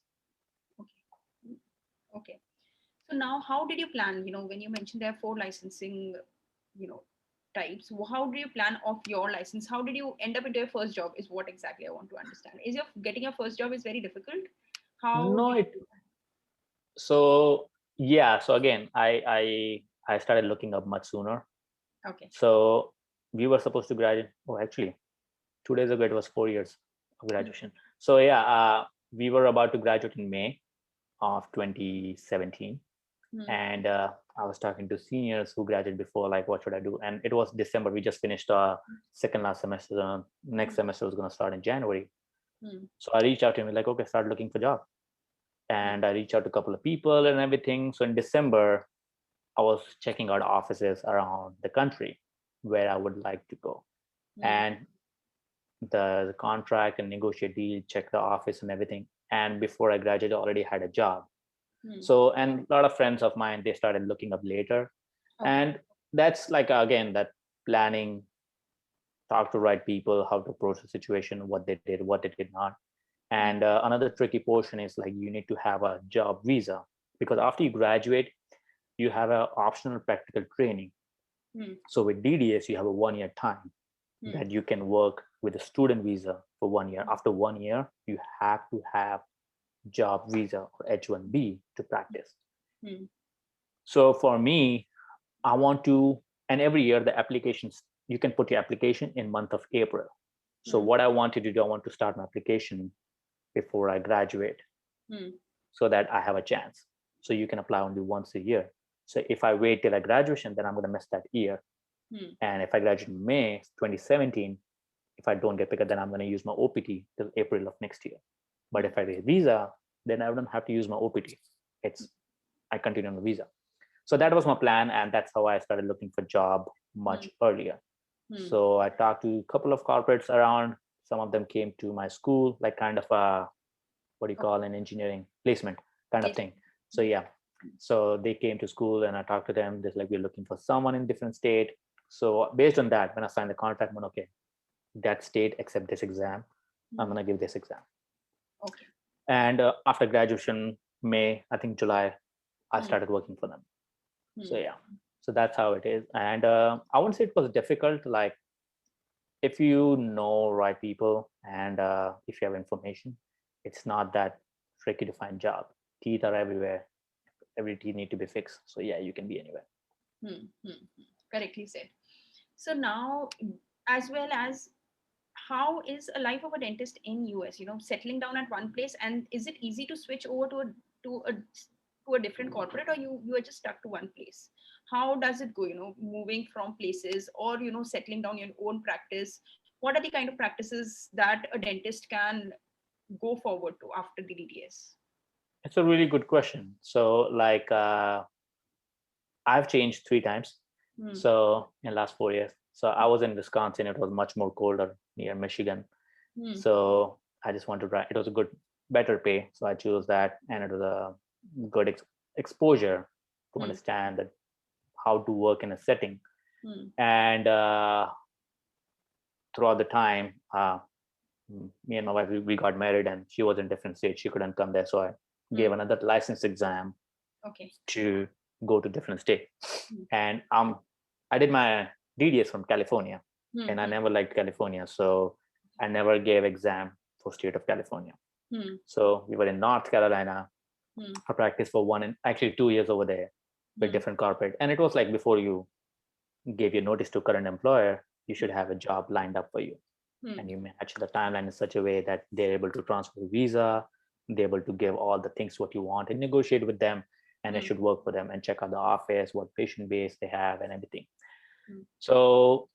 Okay. So now how did you plan, when you mentioned there are 4 licensing, types, how do you plan off your license? How did you end up into your first job is what exactly I want to understand. Is getting your first job is very difficult? So yeah, so again, I started looking up much sooner. Okay. So we were supposed to graduate, actually 2 days ago it was 4 years of graduation. So yeah, we were about to graduate in May of 2017. And I was talking to seniors who graduated before, like, what should I do? And it was December. We just finished our second last semester. Next semester was going to start in January. So I reached out to him, like, okay, start looking for a job. And I reached out to a couple of people and everything. So in December, I was checking out offices around the country where I would like to go. And the contract and negotiate deal, check the office and everything. And before I graduated, I already had a job. So, and a lot of friends of mine, they started looking up later. And that's like, again, that planning, talk to right people, how to approach the situation, what they did, what they did not. And another tricky portion is like, you need to have a job visa, because after you graduate, you have an optional practical training. So with DDS, you have a 1-year time that you can work with a student visa for 1 year. After 1 year, you have to have job visa or H1B to practice. So for me, I want to, and every year the applications, you can put your application in month of April. So what I wanted to do, I want to start my application before I graduate, so that I have a chance. So you can apply only once a year. So if I wait till I graduation, then I'm going to miss that year. And if I graduate in May 2017, if I don't get picked up, then I'm going to use my OPT till April of next year. But if I get a visa, then I don't have to use my OPT. I continue on the visa. So that was my plan, and that's how I started looking for job much earlier. So I talked to a couple of corporates around. Some of them came to my school, like kind of a, what do you call an engineering placement kind of thing. So yeah, so they came to school and I talked to them. They're like, we're looking for someone in different state. So based on that, when I signed the contract, I'm like, okay, that state accept this exam, I'm gonna give this exam. And after graduation, May, I think July, I started working for them. So yeah, so that's how it is. And I wouldn't say it was difficult. Like if you know right people and if you have information, it's not that tricky to find job. Teeth are everywhere. Every teeth need to be fixed. So yeah, you can be anywhere. Correctly said. So now, as well as how is a life of a dentist in US? Settling down at one place, and is it easy to switch over to a to a different corporate, or you are just stuck to one place? How does it go? Moving from places, or settling down your own practice. What are the kind of practices that a dentist can go forward to after the DDS? It's a really good question. So like I've changed 3 times. So in the last 4 years. So I was in Wisconsin. It was much more colder near Michigan. So I just wanted to try. It was a better pay. So I chose that, and it was a good exposure to understand that how to work in a setting. And throughout the time, me and my wife, we got married, and she was in different states. She couldn't come there. So I gave another license exam to go to different state. And I did my DDS from California, and I never liked California. So I never gave exam for state of California. So we were in North Carolina. I practiced for 2 years over there with different corporate. And it was like before you gave your notice to current employer, you should have a job lined up for you. And you match the timeline in such a way that they're able to transfer visa, they're able to give all the things what you want and negotiate with them, and it should work for them, and check out the office, what patient base they have and everything. So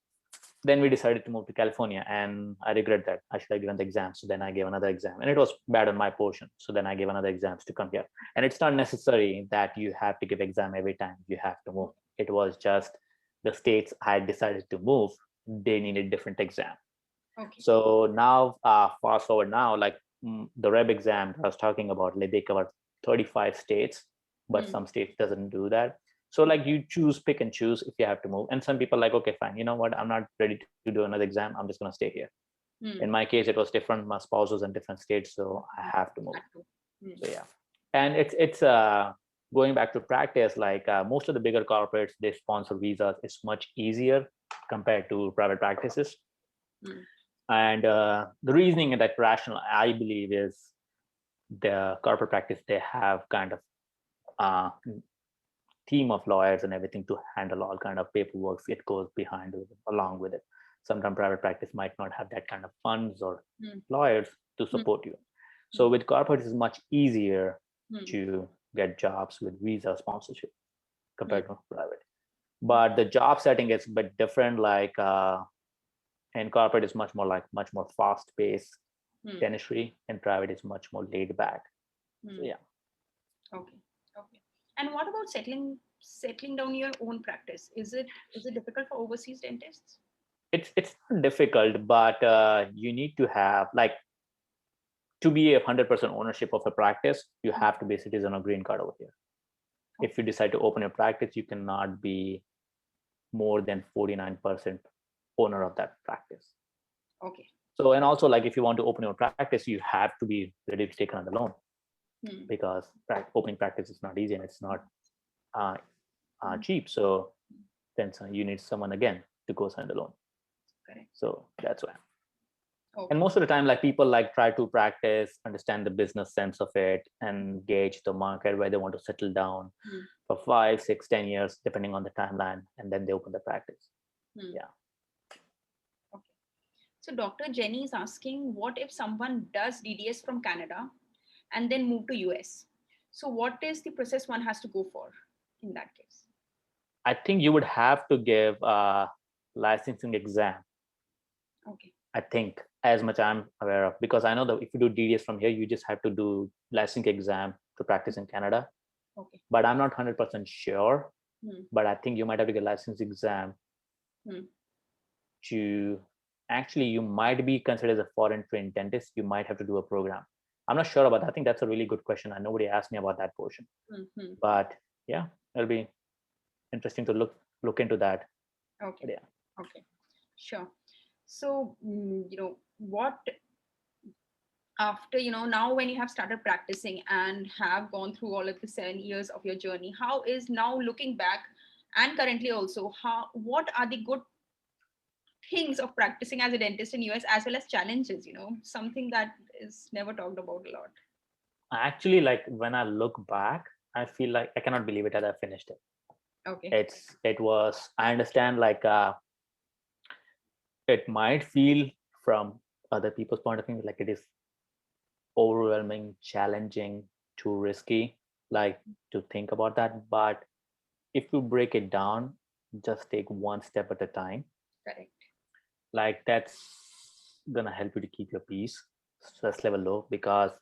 then we decided to move to California, and I regret that. I should have given the exam. So then I gave another exam, and it was bad on my portion. So then I gave another exams to come here. And it's not necessary that you have to give exam every time you have to move. It was just the states I decided to move, they needed different exam. So now, fast forward now, like the REB exam I was talking about, like they cover 35 states, but some states doesn't do that. So like you pick and choose if you have to move. And some people are like, okay, fine, you know what? I'm not ready to do another exam. I'm just going to stay here. In my case, it was different. My spouse was in different states, so I have to move. So yeah. And it's going back to practice, like most of the bigger corporates, they sponsor visas. It's much easier compared to private practices. And the reasoning and that rational, I believe, is the corporate practice, they have kind of team of lawyers and everything to handle all kind of paperwork. It goes behind along with it. Sometimes private practice might not have that kind of funds or lawyers to support you. So with corporate, it's much easier to get jobs with visa sponsorship compared to private. But the job setting is a bit different. Like in corporate is much more fast paced dentistry, and private is much more laid back. So yeah. Okay. And what about settling down your own practice? Is it difficult for overseas dentists? It's not difficult, but you need to have, like, to be 100% ownership of a practice, you have to be a citizen or green card over here. If you decide to open a practice, you cannot be more than 49% owner of that practice. Okay. So, and also, like, if you want to open your practice, you have to be ready to take another loan, because opening practice is not easy, and it's not cheap. So then you need someone again to go sign the loan. Correct. So that's why. Okay. And most of the time, like, people like try to practice, understand the business sense of it, and gauge the market where they want to settle down for 5, 6, 10 years, depending on the timeline, and then they open the practice. Yeah. Okay. So Dr. Jenny is asking, what if someone does DDS from Canada and then move to US? So what is the process one has to go for in that case? I think you would have to give a licensing exam. Okay. I think, as much I'm aware of, because I know that if you do DDS from here, you just have to do licensing exam to practice in Canada. Okay. But I'm not 100% sure. But I think you might have to get a license exam to actually, you might be considered as a foreign trained dentist. You might have to do a program. I'm not sure about that. I think that's a really good question. And nobody asked me about that portion. But yeah, it'll be interesting to look into that. Okay. But yeah. Okay. Sure. So, what after, now when you have started practicing and have gone through all of the 7 years of your journey, how is now looking back and currently also, what are the good things of practicing as a dentist in US, as well as challenges, something that is never talked about a lot? Actually, like when I look back, I feel like I cannot believe it that I finished it. Okay. It was, I understand, like it might feel from other people's point of view like it is overwhelming, challenging, too risky, like to think about that. But if you break it down, just take one step at a time. Correct. Like that's gonna help you to keep your peace, stress level low, because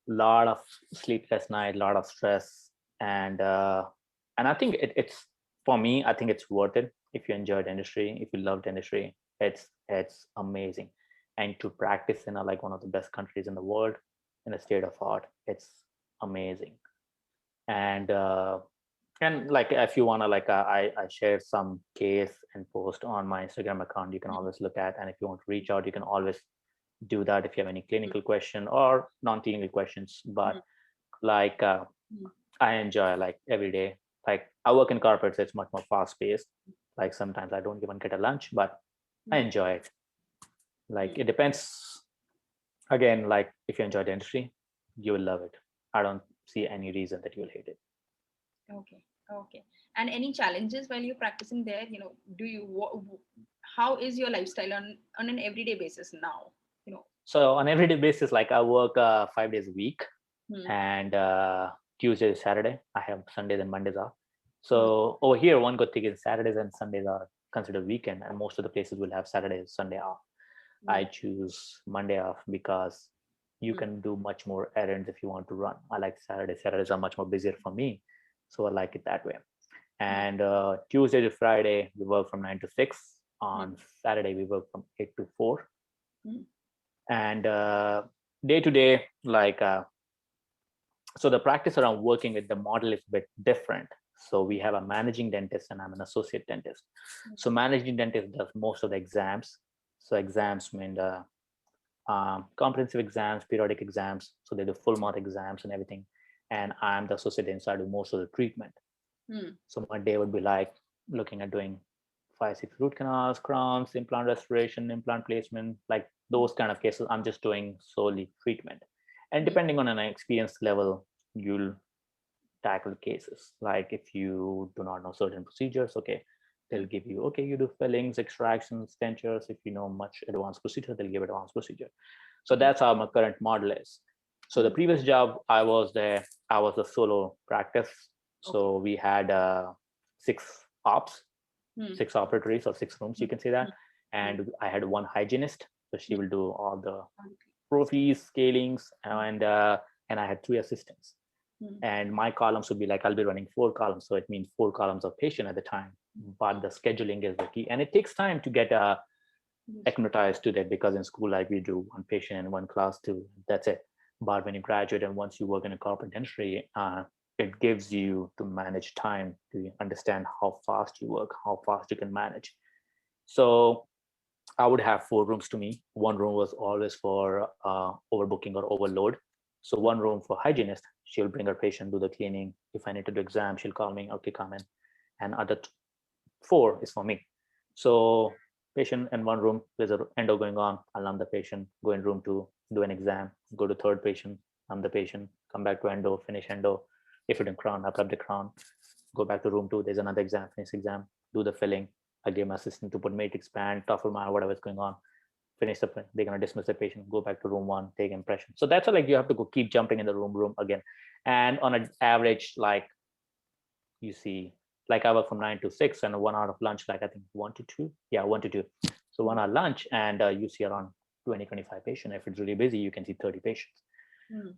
lot of sleepless night, lot of stress, and I think it's, for me, I think it's worth it if you enjoy dentistry, if you love dentistry. It's amazing, and to practice in like one of the best countries in the world, in a state of art, it's amazing. And like if you wanna, like I share some case and post on my Instagram account. You can always look at, and if you want to reach out, you can always do that if you have any clinical question or non-clinical questions. But like I enjoy like every day. Like I work in corporate, so it's much more fast paced. Like sometimes I don't even get a lunch, but I enjoy it. Like it depends. Again, like if you enjoy dentistry, you will love it. I don't see any reason that you'll hate it. Okay. Okay. And any challenges while you're practicing there? Do you how is your lifestyle on an everyday basis now? So on everyday basis, like I work 5 days a week, Hmm. and Tuesday to Saturday. I have Sundays and Mondays off. Hmm. So over here, one good thing is Saturdays and Sundays are considered weekend, and most of the places will have Saturday and Sunday off. I choose Monday off because you can do much more errands if you want to run. I like Saturdays. Saturdays are much more busier for me, so I like it that way. And Tuesday to Friday, we work from 9 to 6. On Saturday, we work from 8 to 4. And day to day, like so the practice around working with the model is a bit different. So we have a managing dentist and I'm an associate dentist. So managing dentist does most of the exams. So exams mean the comprehensive exams, periodic exams. So they do full mouth exams and everything. And I'm the associate dentist, so I do most of the treatment. So my day would be like looking at doing 5, 6 root canals, crowns, implant restoration, implant placement, like those kind of cases. I'm just doing solely treatment. And depending on an experience level, you'll tackle cases. Like if you do not know certain procedures, okay, they'll give you, okay, you do fillings, extractions, dentures. If you know much advanced procedure, they'll give advanced procedure. So that's how my current model is. So the previous job I was there, I was a solo practice. So we had 6 ops, 6 operatories or 6 rooms, you can say that. And I had one hygienist. So she will do all the prophies, scalings, and I had 3 assistants. And my columns would be like, I'll be running 4 columns. So it means 4 columns of patient at the time. But the scheduling is the key. And it takes time to get acclimatized to that, because in school, like we do one patient in one class too. That's it. But when you graduate and once you work in a corporate dentistry, it gives you to manage time, to understand how fast you work, how fast you can manage. So I would have 4 rooms to me. One room was always for overbooking or overload. So one room for hygienist, she'll bring her patient, do the cleaning. If I need to do exam, she'll call me, okay, come in. And other 4 is for me. So patient in one room, there's an endo going on, I'll numb the patient, go in room 2, do an exam, go to third patient, numb the patient, come back to endo, finish endo. If you're doing crown, I'll the crown, go back to room 2, there's another exam, finish exam, do the filling. I give my assistant to put matrix band, Toefl, whatever's going on. Finish they're gonna dismiss the patient, go back to room 1, take impression. So that's how, like, you have to go keep jumping in the room again. And on an average, like you see, like I work from 9 to 6 and 1 hour of lunch, like I think 1 to 2. Yeah, 1 to 2. So 1 hour lunch, and you see around 20, 25 patients. If it's really busy, you can see 30 patients.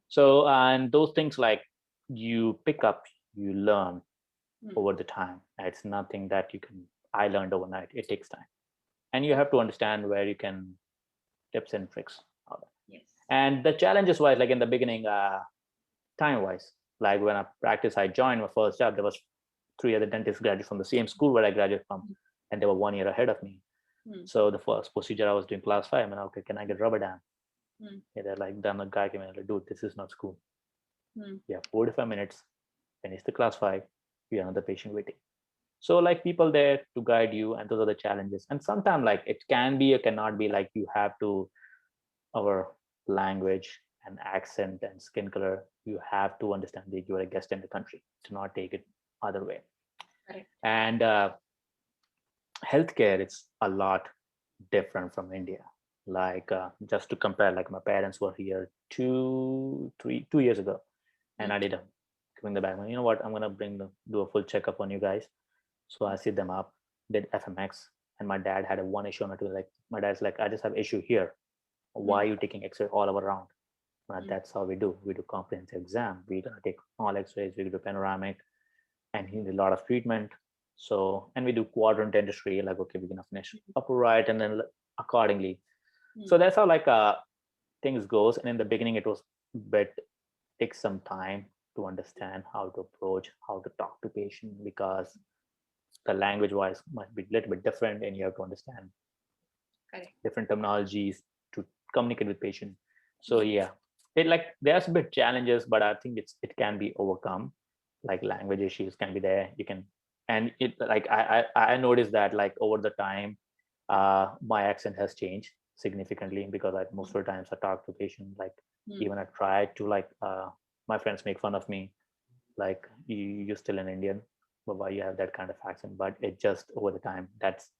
So, and those things, like you pick up, you learn over the time. It's nothing that I learned overnight. It takes time. And you have to understand where you can tips and tricks. Yes. And the challenges wise, like in the beginning, time wise, like when I joined my first job, there was 3 other dentists graduated from the same school where I graduated from, and they were 1 year ahead of me. So the first procedure I was doing class 5, I'm like, okay, can I get rubber dam? Yeah, they're like, then the guy came in like, dude, this is not school. You have 45 minutes, finish the class 5, you have another patient waiting. So like people there to guide you, and those are the challenges. And sometimes like it can be or cannot be, like you have to, our language and accent and skin color, you have to understand that you're a guest in the country, to not take it other way. Correct. And healthcare, it's a lot different from India. Like just to compare, like my parents were here 2 years ago, and I did a giving the back. You know what? I'm gonna do a full checkup on you guys. So I sit them up, did FMX, and my dad had a one issue on it. Like my dad's like, I just have issue here. Why are you taking X-ray all around? That's how we do. We do comprehensive exam. We gonna take all X-rays. We do panoramic, and he did a lot of treatment. So, and we do quadrant dentistry. Like, okay, we're gonna finish upper right, and then accordingly. So that's how like things goes. And in the beginning, it was bit takes some time to understand how to approach, how to talk to patient, because the language wise might be a little bit different, and you have to understand different terminologies to communicate with patient. So yeah, it like there's a bit challenges, but I think it can be overcome. Like language issues can be there. You can, and it like I noticed that like over the time, my accent has changed significantly, because I most of the times I talk to patient, like even I try to like my friends make fun of me, like you're still an Indian, but why you have that kind of accent? But it just over the time that's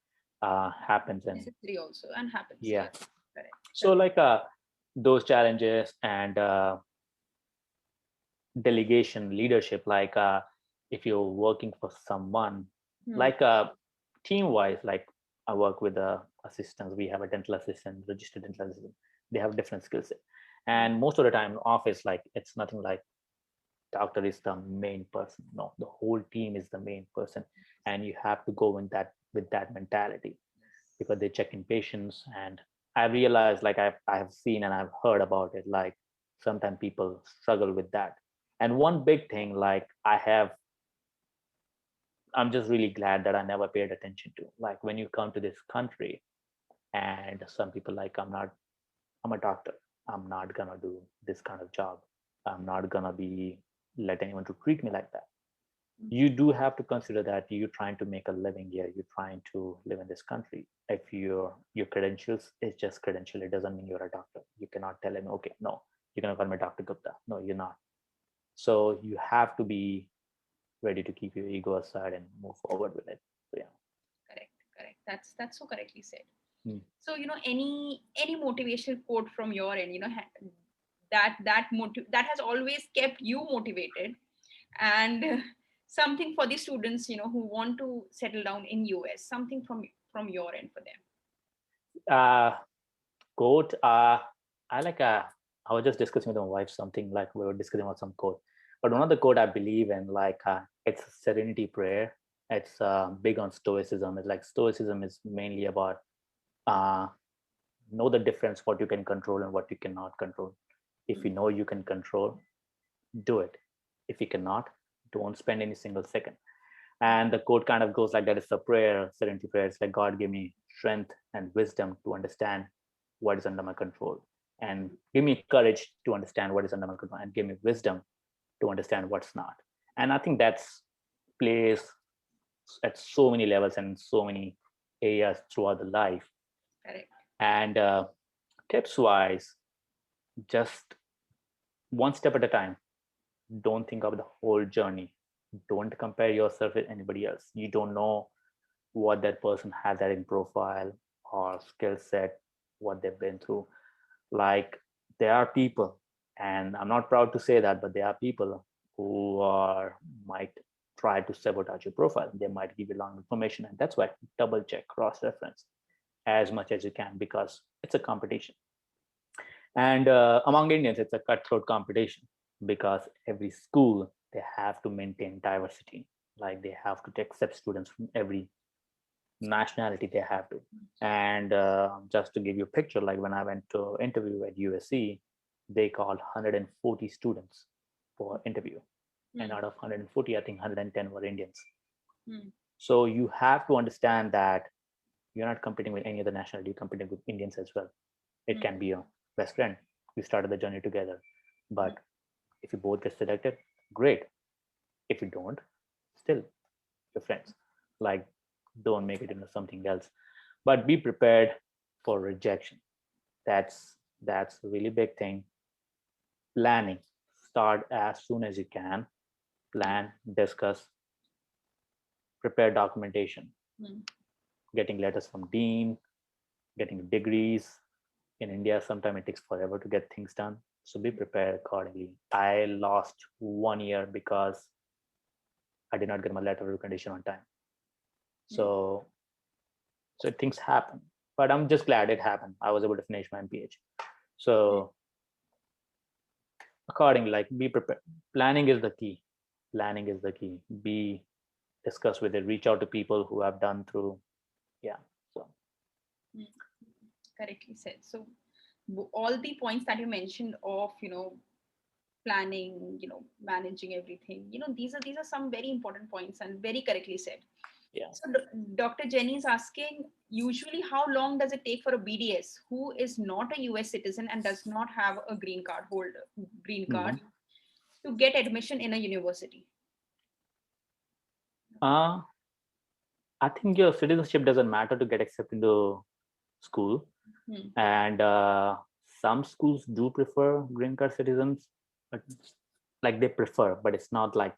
happens. And Necessary also, and happens. yeah, Yes. Correct. so like those challenges and delegation leadership, like if you're working for someone, like team wise, like I work with assistants. We have a dental assistant, registered dental assistant. They have different skill set, and most of the time in office, like it's nothing like doctor is the main person. No, the whole team is the main person, and you have to go in that with that mentality, because they check in patients. And I realized, like I have seen and I've heard about it, like sometimes people struggle with that. And one big thing, like I'm just really glad that I never paid attention to, like when you come to this country, and some people like, I'm a doctor, I'm not gonna do this kind of job, I'm not gonna be let anyone to treat me like that. You do have to consider that you're trying to make a living here, you're trying to live in this country. If your credentials is just credential, it doesn't mean you're a doctor. You cannot tell him, okay, no, you're gonna call me Dr. Gupta. No, you're not. So you have to be ready to keep your ego aside and move forward with it. So yeah. Correct. Correct. That's so correctly said. Hmm. So any motivational quote from your end, that has always kept you motivated, and something for the students, who want to settle down in US, something from your end for them. Quote, I like I was just discussing with my wife something, like we were discussing about some quote, but one of the quote I believe in, like it's serenity prayer. It's big on stoicism. It's like stoicism is mainly about uh, know the difference what you can control and what you cannot control. If you know you can control, do it. If you cannot, don't spend any single second. And the quote kind of goes like that. It's a prayer, serenity prayer. It's like, God, give me strength and wisdom to understand what is under my control, and give me courage to understand what is under my control, and give me wisdom to understand what's not. And I think that's plays at so many levels and so many areas throughout the life. Correct. And tips wise, just one step at a time. Don't think of the whole journey. Don't compare yourself with anybody else. You don't know what that person has that in profile or skill set, what they've been through. Like there are people, and I'm not proud to say that, but there are people who are might try to sabotage your profile. They might give you wrong information, and that's why double check, cross reference as much as you can, because it's a competition. And among Indians, it's a cutthroat competition, because every school, they have to maintain diversity. Like they have to accept students from every nationality, they have to. And just to give you a picture, like when I went to interview at USC, they called 140 students for interview. And out of 140, I think 110 were Indians. So you have to understand that you're not competing with any other nationality, you're competing with Indians as well. It can be a best friend. We started the journey together. But if you both get selected, great. If you don't, still your friends. Like, don't make it into something else. But be prepared for rejection. That's a really big thing. Planning. Start as soon as you can. Plan, discuss, prepare documentation. Getting letters from dean, getting degrees. In India, sometimes it takes forever to get things done. So be prepared accordingly. I lost 1 year because I did not get my letter of recommendation on time. So things happen. But I'm just glad it happened. I was able to finish my MPH. So accordingly, like, be prepared. Planning is the key. Be discuss with it. Reach out to people who have done through. Yeah. So correctly said. So all the points that you mentioned of, planning, managing everything, these are some very important points and very correctly said. yeah. So Dr. Jenny is asking, usually how long does it take for a BDS who is not a US citizen and does not have a green card to get admission in a university? I think your citizenship doesn't matter to get accepted into school. And some schools do prefer green card citizens, but like they prefer, but it's not like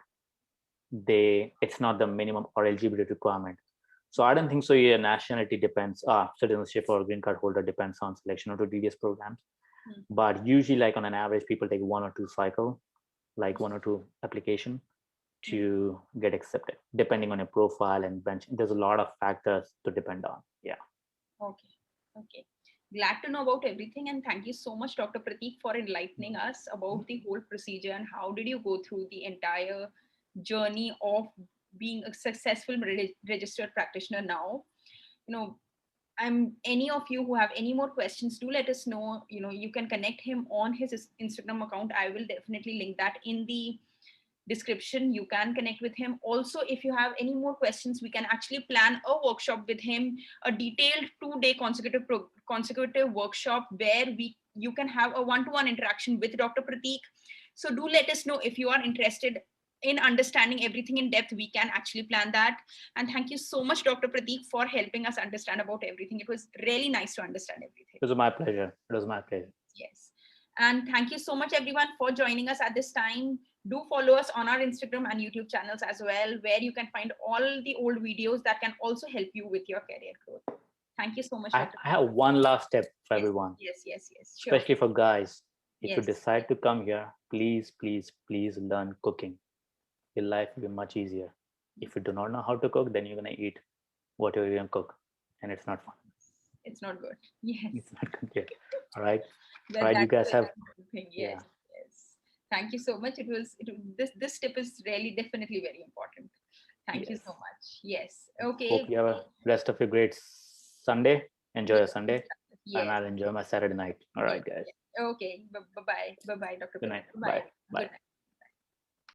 it's not the minimum or eligibility requirement. So I don't think so. Your nationality depends, citizenship or green card holder depends on selection or to DDS programs. But usually, like on an average, people take 1 or 2 cycle, like 1 or 2 application to get accepted, depending on your profile and bench. There's a lot of factors to depend on. Yeah. Okay. Glad to know about everything, and thank you so much, Dr. Pratik, for enlightening us about the whole procedure and how did you go through the entire journey of being a successful registered practitioner now. Any of you who have any more questions, do let us know. You can connect him on his Instagram account. I will definitely link that in the description. You can connect with him. Also, if you have any more questions, we can actually plan a workshop with him, a detailed 2-day consecutive workshop where you can have a one-to-one interaction with Dr. Pratik. So do let us know if you are interested in understanding everything in depth. We can actually plan that. And thank you so much, Dr. Pratik, for helping us understand about everything. It was really nice to understand everything. It was my pleasure. Yes. And thank you so much, everyone, for joining us at this time. Do follow us on our Instagram and YouTube channels as well, where you can find all the old videos that can also help you with your career growth. Thank you so much. I have one last tip for everyone. Yes. Sure. Especially for guys. If you decide to come here, please learn cooking. Your life will be much easier. If you do not know how to cook, then you're going to eat whatever you're going to cook. And it's not fun. It's not good. Yes. It's not good yet. All right. All right. You guys have. Yes. Thank you so much. This tip is really definitely very important. Thank you so much. Yes. Okay. Hope you have a rest of your great Sunday. Enjoy your Sunday. And I'll enjoy my Saturday night. All right, guys. Okay. Bye-bye. Bye-bye, Dr. Good night. Bye. Bye.